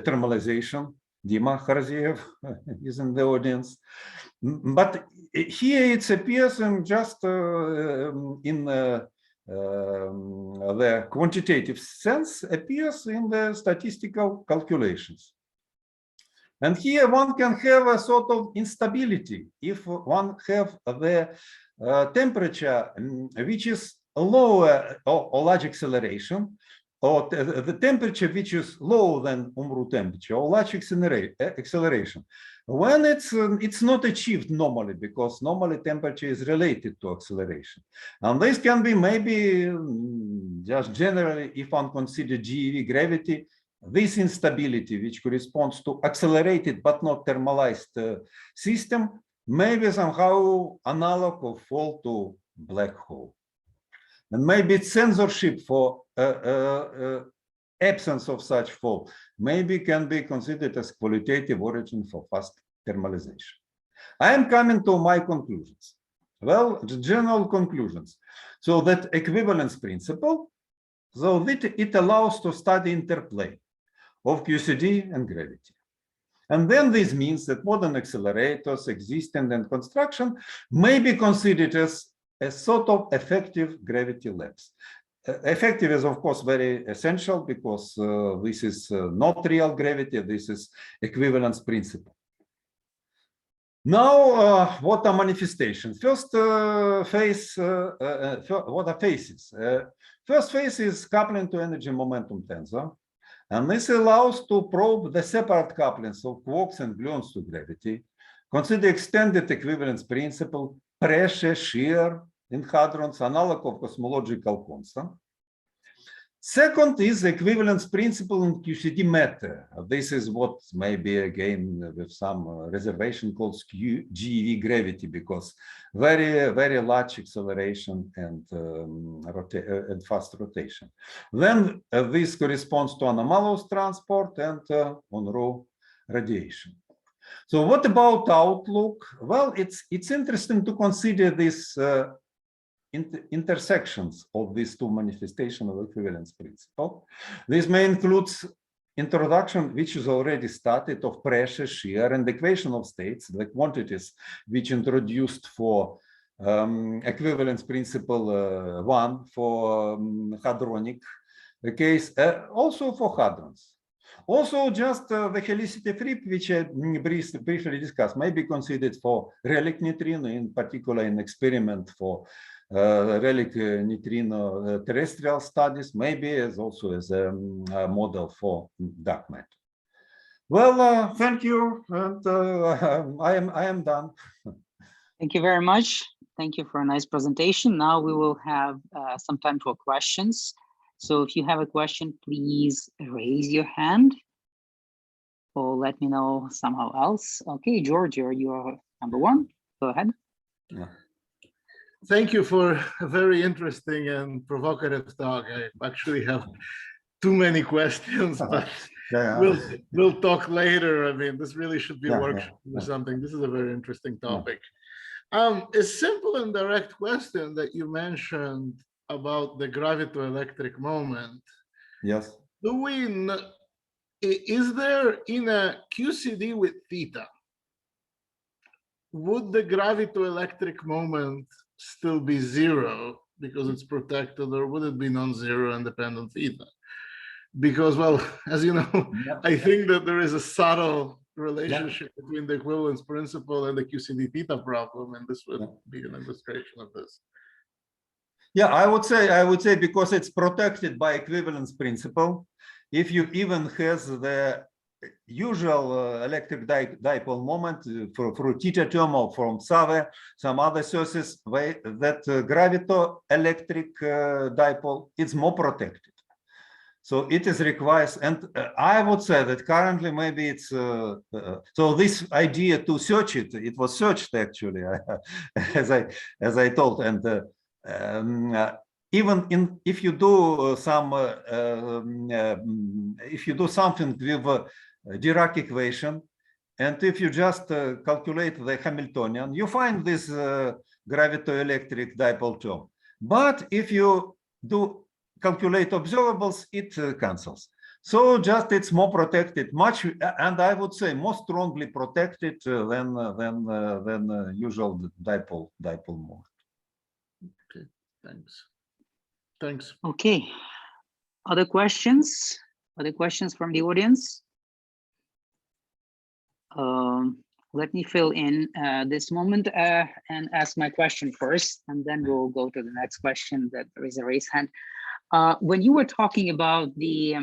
thermalization. Dima Kharziev is in the audience, but here it appears in just in the quantitative sense, appears in the statistical calculations. And here one can have a sort of instability if one have the temperature which is lower or large acceleration, or the temperature which is lower than Unruh temperature or large acceleration. When it's not achieved normally, because normally temperature is related to acceleration. And this can be maybe just generally, if one considers GeV gravity, this instability, which corresponds to accelerated but not thermalized system, may be somehow analog of fall to black hole. And maybe it's censorship for absence of such fall, maybe can be considered as qualitative origin for fast thermalization. I am coming to my conclusions. Well, the general conclusions. So that equivalence principle, so that it allows to study interplay of QCD and gravity. And then this means that modern accelerators existing in construction may be considered as a sort of effective gravity labs. Effective is, of course, very essential because this is not real gravity, this is equivalence principle. Now, what are manifestations? First phase, what are phases? First phase is coupling to energy momentum tensor. And this allows to probe the separate couplings of quarks and gluons to gravity, consider extended equivalence principle, pressure, shear in hadrons, analog of cosmological constant. Second is the equivalence principle in QCD matter. This is what maybe again with some reservation called GeV gravity, because very large acceleration and fast rotation. Then this corresponds to anomalous transport and Unruh radiation. So what about outlook? Well, it's interesting to consider this intersections of these two manifestations of equivalence principle. This may include introduction, which is already started, of pressure, shear, and equation of states, the quantities which introduced for equivalence principle 1 for hadronic case, also for hadrons. Also, just the helicity flip, which I briefly discussed, may be considered for relic neutrino, in particular in experiment for relic neutrino terrestrial studies, maybe as also as a model for dark matter. Well, thank you, and I am done. Thank you very much. Thank you for a nice presentation. Now we will have some time for questions. So if you have a question, please raise your hand or let me know somehow else. Okay, George, you're number one. Go ahead. Yeah. Thank you for a very interesting and provocative talk. I actually have too many questions, but we'll talk later. I mean, this really should be a workshop or something. This is a very interesting topic. A simple and direct question that you mentioned about the gravitoelectric moment. Yes. Is there in a QCD with theta, would the gravitoelectric moment still be zero because it's protected, or would it be non-zero independent theta? Because, well, as you know, I think that there is a subtle relationship between the equivalence principle and the QCD theta problem, and this would be an illustration of this. Yeah, I would say because it's protected by equivalence principle. If you even has the usual electric dipole moment through theta term or from some other sources, that gravitoelectric dipole is more protected. So it is requires, and I would say that currently maybe it's so this idea to search it was searched actually as I told, and even if you do some if you do something with Dirac equation, and if you just calculate the Hamiltonian, you find this gravitoelectric dipole term. But if you do calculate observables, it cancels. So just it's more protected, much, and I would say more strongly protected than usual dipole moment. Okay, thanks. Thanks. Okay. Other questions? Other questions from the audience? Let me fill in this moment and ask my question first, and then we'll go to the next question that there is a raised hand. When you were talking about the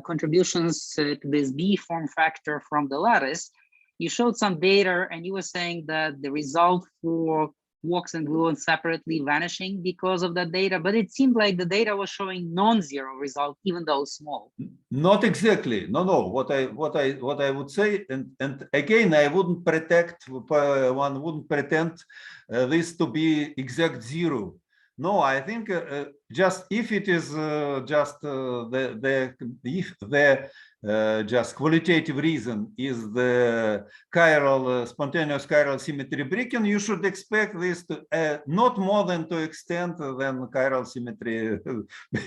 contributions to this B form factor from the lattice, you showed some data and you were saying that the result for quarks and gluons separately vanishing because of that data, but it seemed like the data was showing non-zero result, even though small. Not exactly. No. What I would say, and again, I wouldn't protect. One wouldn't pretend this to be exact zero. No, I think just if it is just just qualitative reason is the chiral spontaneous chiral symmetry breaking, you should expect this to not more than to extent than chiral symmetry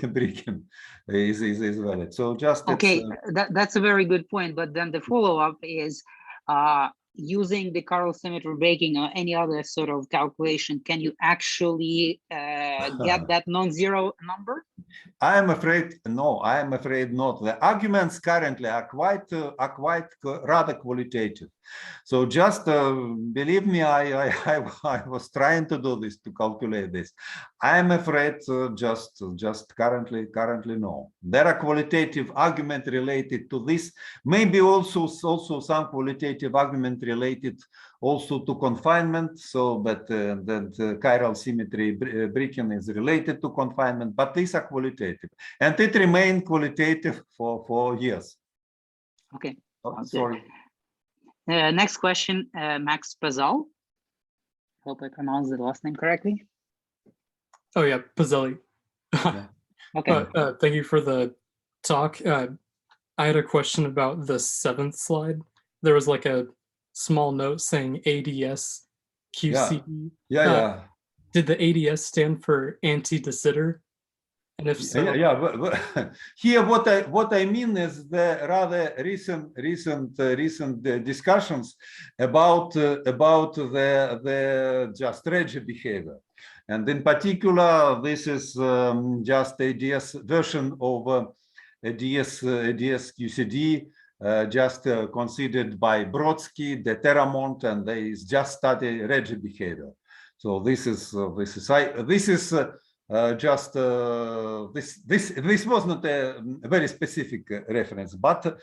breaking is valid. So just okay, that's a very good point. But then the follow-up is using the chiral symmetry breaking or any other sort of calculation, can you actually get that non-zero number? I am afraid no. I am afraid not. The arguments currently are quite rather qualitative. So just believe me, I was trying to do this, to calculate this. I am afraid just currently no. There are qualitative argument related to this. Maybe also some qualitative argument related also to confinement. So that chiral symmetry breaking is related to confinement, but these are qualitative, and it remained qualitative for years. Okay. Oh, sorry. Next question, Max Pazal. Hope I pronounced the last name correctly. Oh yeah, Pazzelli. Yeah. Okay. Thank you for the talk. I had a question about the 7th slide. There was like a small note saying ADS QCD. Yeah. Did the ADS stand for anti-de Sitter? And if so, here what I mean is the rather recent discussions about the just Regge behavior, and in particular this is just ADS version of ADS QCD just considered by Brodsky, de Terramont, and they just study Regge behavior. So this is This was not a very specific reference, but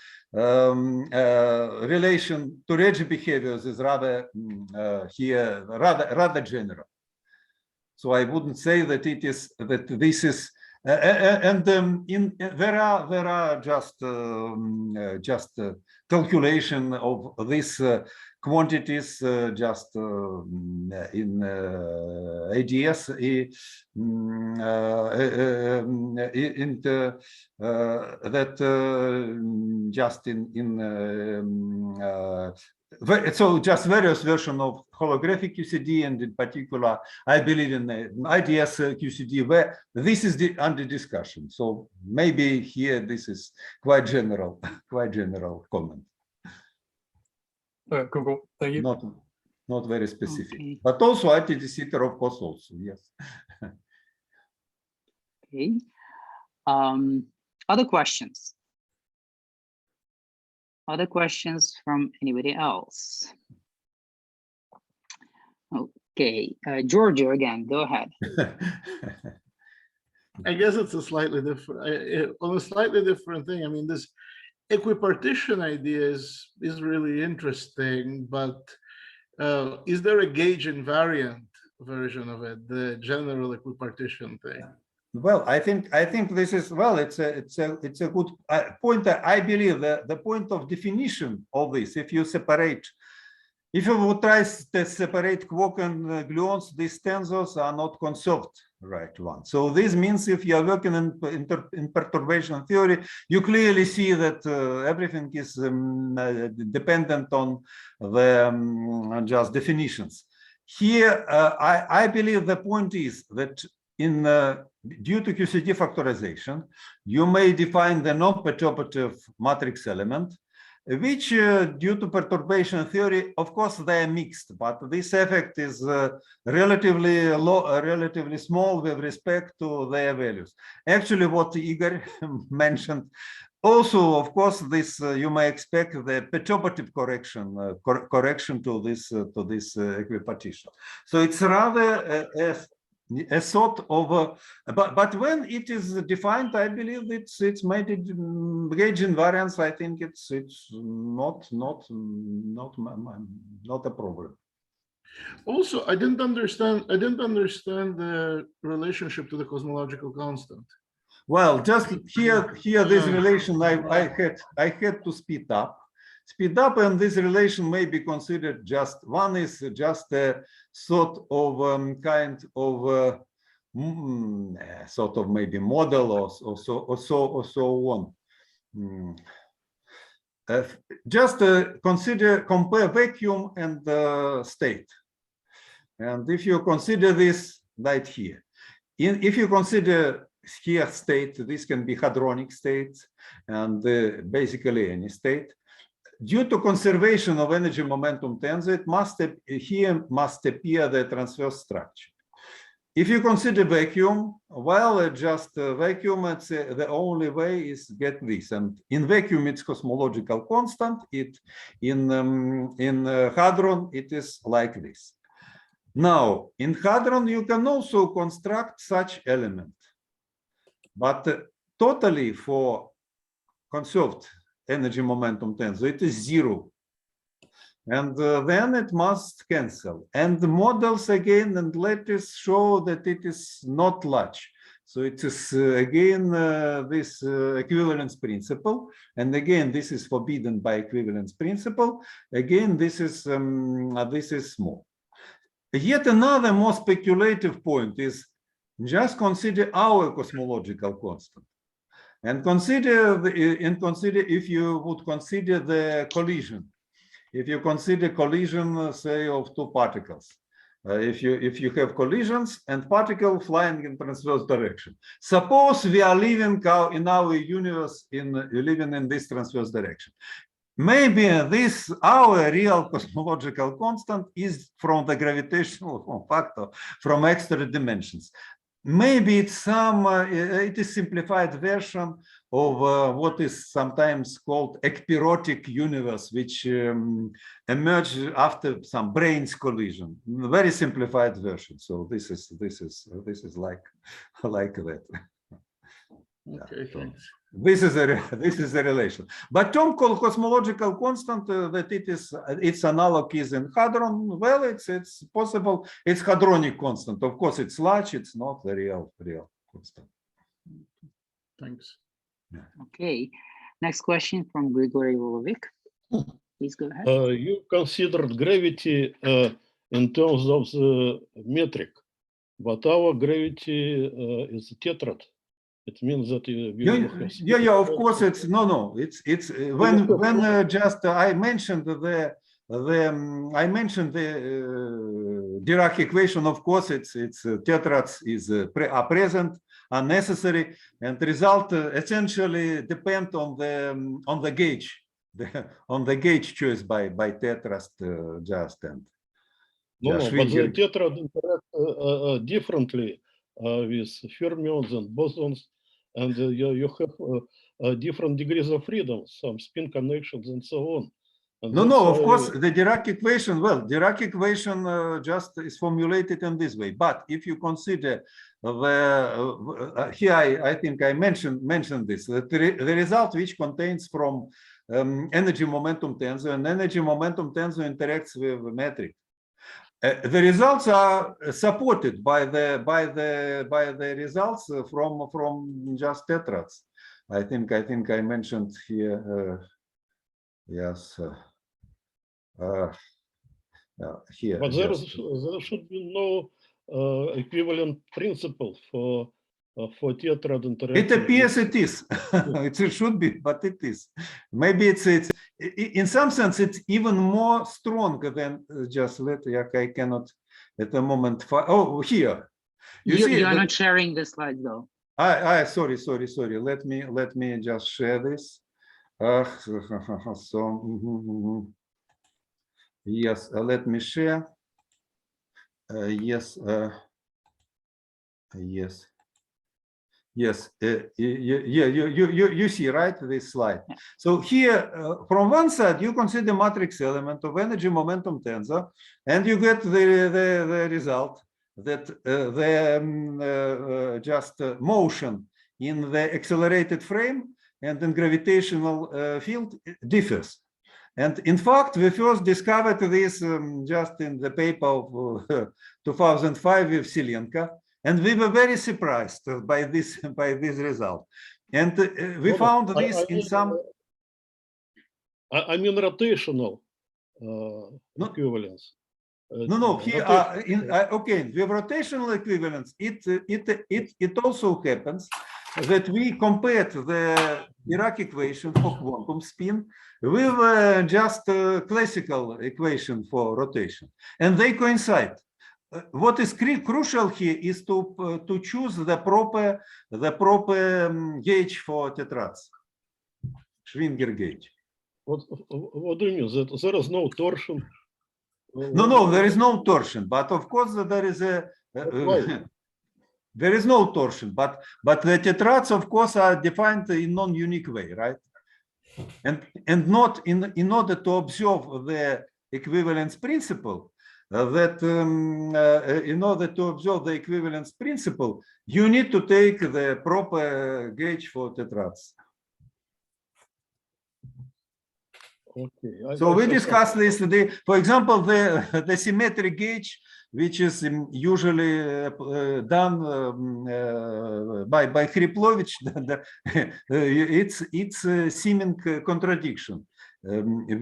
relation to Reggie behaviors is rather here rather general. So I wouldn't say that it is that this is there are just calculation of these quantities just in ADS that just so just various versions of holographic QCD, and in particular, I believe in IDS QCD, where this is under discussion. So maybe here this is quite general comment. Google, thank you. Not very specific, Okay. but also ITDC, of course, also yes. Okay. Other questions? Other questions from anybody else? Okay, Giorgio again, go ahead. I guess it's a slightly different, on a slightly different thing. I mean, this equipartition idea is really interesting, but is there a gauge invariant version of it, the general equipartition thing? Well, I think this is, well, it's a good point. I believe that the point of definition of this, if you would try to separate quark and gluons, these tensors are not conserved right one. So this means if you are working in perturbation theory, you clearly see that everything is dependent on the just definitions. Here, I believe the point is that due to QCD factorization, you may define the non-perturbative matrix element, which due to perturbation theory, of course, they are mixed, but this effect is relatively small with respect to their values. Actually, what Igor mentioned, also, of course, this you may expect the perturbative correction to this equipartition. So it's rather a sort of but when it is defined, I believe it's made it gauge invariance. I think it's not a problem. Also, I didn't understand the relationship to the cosmological constant. Well, just here this relation I had to speed up, and this relation may be considered just one is just a sort of kind of sort of maybe model or so on. Just compare vacuum and state, and if you consider this right here, if you consider here state, this can be hadronic states and basically any state. Due to conservation of energy momentum tensor, it must appear the transverse structure. If you consider vacuum, well, just vacuum, it's the only way is get this, and in vacuum it's cosmological constant. In hadron it is like this. Now in hadron you can also construct such element, but totally for conserved energy momentum tensor, it is 0. And then it must cancel. And the models again, and let us show that it is not large. So it is again this equivalence principle. And again, this is forbidden by equivalence principle. Again, this is small. Yet another more speculative point is just consider our cosmological constant. And consider if you would consider the collision. If you consider collision, say, of two particles, if you have collisions and particle flying in transverse direction, suppose we are living in our universe living in this transverse direction. Maybe our real cosmological constant is from the gravitational form factor from extra dimensions. Maybe it's it is simplified version what is sometimes called ekpyrotic universe, which emerged after some brains collision. Very simplified version. So this is like that. Okay, thanks. This is a relation. But term called cosmological constant, that its analog is in hadron. Well, it's possible. It's hadronic constant. Of course, it's large. It's not the real constant. Thanks. Okay. Next question from Grigory Volovic. Please go ahead. You considered gravity in terms of the metric, but our gravity is tetrad. It means that yeah, of course it's no. It's when just I mentioned the Dirac equation. Of course, it's tetrads are present, are necessary, and result essentially depend on the gauge, on the gauge choice by tetrad just and. No, but the tetrad interact differently with fermions and bosons, and you have different degrees of freedom, some spin connections and so on. And no, of course, the Dirac equation, Dirac equation just is formulated in this way. But if you consider here I think I mentioned this, the result which contains from energy momentum tensor, and energy momentum tensor interacts with metric. The results are supported by the results from just tetrads. I think I mentioned here. Yes. Here. But there should be no equivalent principle for tetrad interaction. It appears it is. It should be, but it is. Maybe it's in some sense it's even more strong than just I cannot at the moment. Oh, here. You are not sharing the slide though. Sorry. Let me just share this. So yes, let me share. Yes. You see, right, this slide. Yeah. So here, from one side, you consider matrix element of energy momentum tensor, and you get the result that just motion in the accelerated frame and in gravitational field differs. And in fact, we first discovered this just in the paper of 2005 with Silenka. And we were very surprised by this result, and we found this in some. I mean rotational equivalence. No. Here, okay, with rotational equivalence, it also happens that we compared the Dirac equation for quantum spin with just classical equation for rotation, and they coincide. What is crucial here is to choose the proper gauge for tetrads, Schwinger gauge. What do you mean? That there is no torsion? No, there is no torsion. But of course, there is there is no torsion. But the tetrads, of course, are defined in non-unique way, right? And not in order to observe the equivalence principle. That in order to observe the equivalence principle, you need to take the proper gauge for tetrads. Okay. So we discussed this today. For example, the symmetric gauge, which is usually done by Kriplovich, it's seeming contradiction with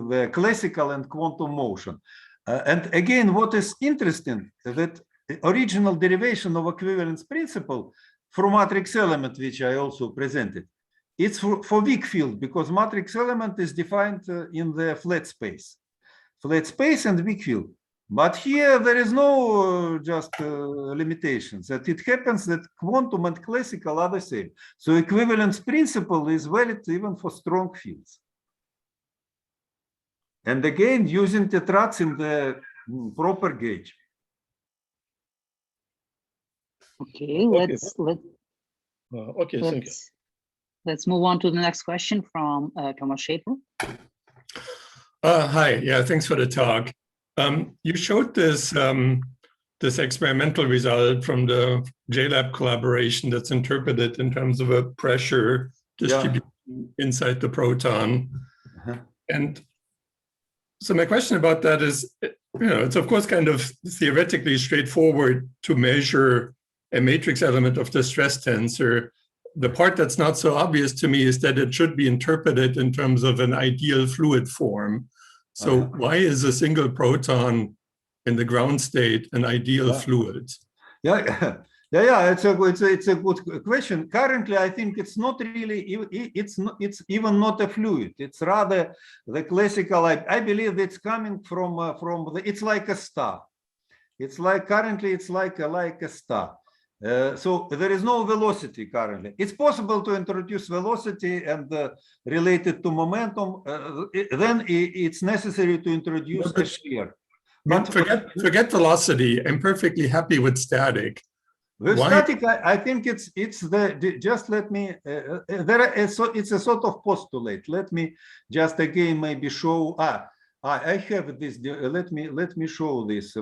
the classical and quantum motion. And again, what is interesting that the original derivation of equivalence principle from matrix element, which I also presented, it's for weak field, because matrix element is defined in the flat space and weak field. But here there is no just limitations, that it happens that quantum and classical are the same. So equivalence principle is valid even for strong fields. And again, using tetrads in the proper gauge. Okay, Okay, thank you. Let's move on to the next question from Thomas Schaefer. Hi, yeah, thanks for the talk. You showed this this experimental result from the JLab collaboration that's interpreted in terms of a pressure distribution inside the proton. And so my question about that is, it's of course kind of theoretically straightforward to measure a matrix element of the stress tensor. The part that's not so obvious to me is that it should be interpreted in terms of an ideal fluid form. So why is a single proton in the ground state an ideal fluid? It's a good question. Currently, I think it's not really, it's even not a fluid. It's rather the classical, I believe it's coming from it's like a star. It's like, currently it's like a star. So there is no velocity currently. It's possible to introduce velocity and relate it to momentum. Then it's necessary to introduce a shear. But forget velocity. I'm perfectly happy with static. With static, I think it's the just let me it's a sort of postulate. Let me just again maybe show. I have this. Let me show this.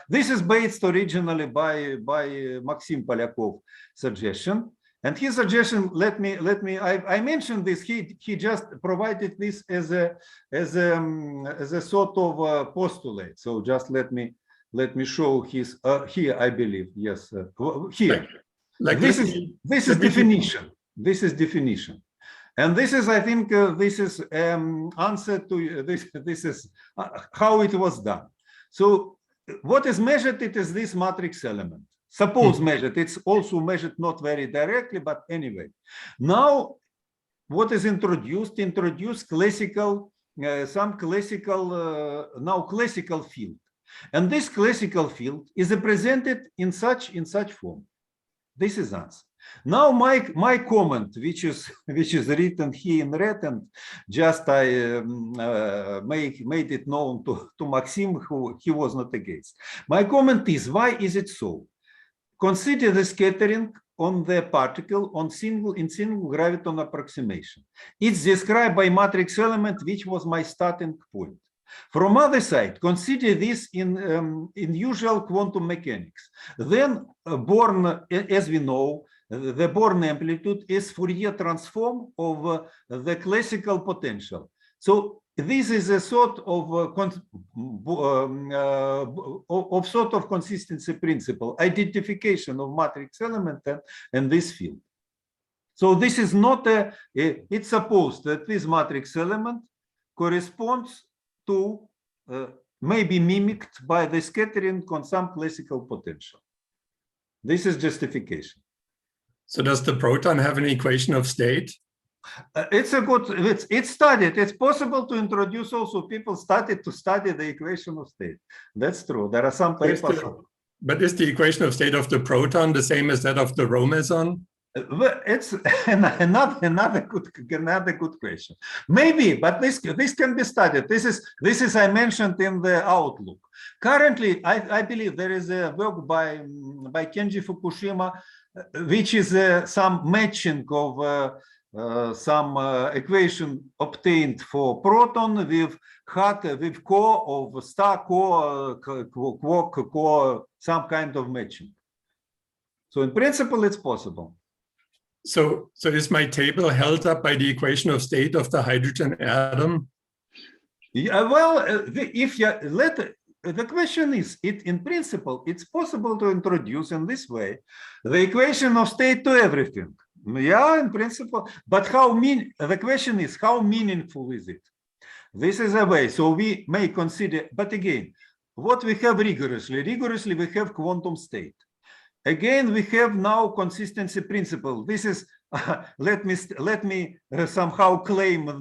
This is based originally by Maxim Polyakov suggestion, and his suggestion. Let me. I mentioned this. He just provided this as a sort of postulate. So just let me show his here. I believe yes. Here. Like this is definition. This is definition. And this is, I think, this is answer to this. This is how it was done. So, what is measured? It is this matrix element. Suppose measured. It's also measured not very directly, but anyway. Now, what is introduced? Introduced classical, some classical classical field, and this classical field is represented in such form. This is answer. Now my comment, which is written here in red, and just I made it known to Maxim, who he was not against. My comment is, why is it so? Consider the scattering on the particle in single graviton approximation. It's described by matrix element, which was my starting point. From other side, consider this in usual quantum mechanics. Then Born, as we know, the Born amplitude is Fourier transform of the classical potential. So this is a sort of consistency principle, identification of matrix element and this field. So this is not it's supposed that this matrix element corresponds to maybe mimicked by the scattering on some classical potential. This is justification. So does the proton have an equation of state? It's studied. It's possible to introduce also. People started to study the equation of state. That's true. There are some papers. But is the equation of state of the proton the same as that of the rho meson? It's another good question. Maybe, but this can be studied. This is I mentioned in the outlook. Currently, I believe there is a work by Kenji Fukushima, which is some matching of some equation obtained for proton with core of star core, quark core, some kind of matching. So in principle, it's possible. So is my table held up by the equation of state of the hydrogen atom? Yeah, well, if you let the question is, in principle, it's possible to introduce in this way the equation of state to everything. Yeah, in principle, but the question is, how meaningful is it? This is a way. So we may consider, but again, what we have rigorously we have quantum state. Again, we have now consistency principle. This is let me somehow claim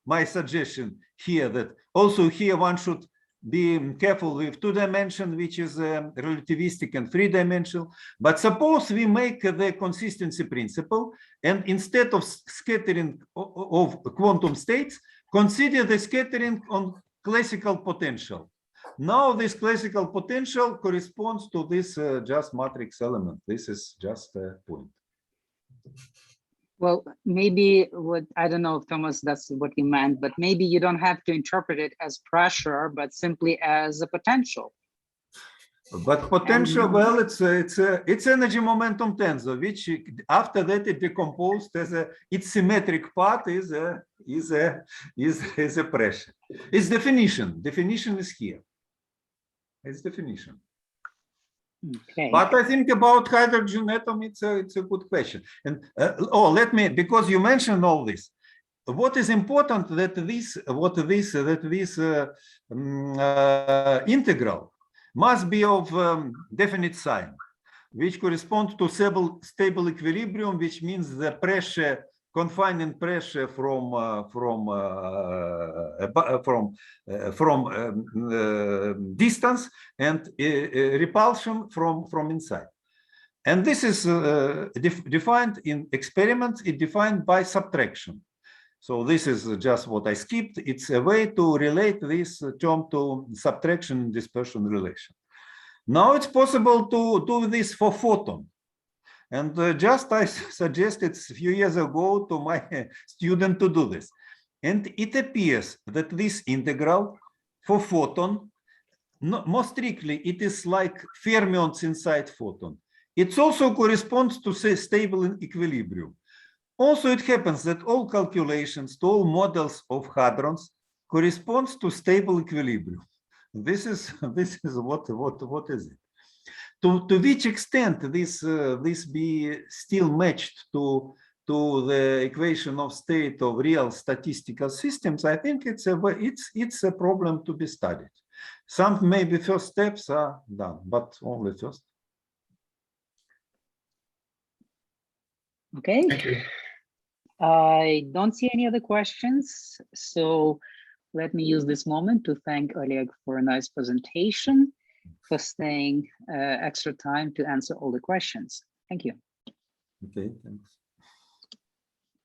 my suggestion here that also here one should be careful with 2-dimension, which is relativistic and 3-dimensional. But suppose we make the consistency principle, and instead of scattering of quantum states, consider the scattering on classical potential. Now this classical potential corresponds to this just matrix element. This is just a point. Well, maybe what, I don't know if Thomas, that's what you meant, but maybe you don't have to interpret it as pressure, but simply as a potential. But potential, well, it's energy momentum tensor, which after that it decomposed as its symmetric part is a pressure. Its definition is here. Its definition. Okay. But I think about hydrogen atom, it's a good question. And let me, because you mentioned all this, what is important that this integral must be of definite sign, which corresponds to stable equilibrium, which means the pressure, confining pressure from distance and repulsion from inside. And this is defined in experiments. It's defined by subtraction. So this is just what I skipped. It's a way to relate this term to subtraction and dispersion relation. Now it's possible to do this for photon. And just I suggested a few years ago to my student to do this. And it appears that this integral for photon, more strictly, it is like fermions inside photon. It also corresponds to, say, stable in equilibrium. Also, it happens that all calculations to all models of hadrons corresponds to stable equilibrium. This is what is it? To which extent this be still matched to the equation of state of real statistical systems? I think it's a problem to be studied. Some maybe first steps are done, but only first. Okay. Thank you. I don't see any other questions, so let me use this moment to thank Oleg for a nice presentation, for staying extra time to answer all the questions. Thank you. Okay, thanks.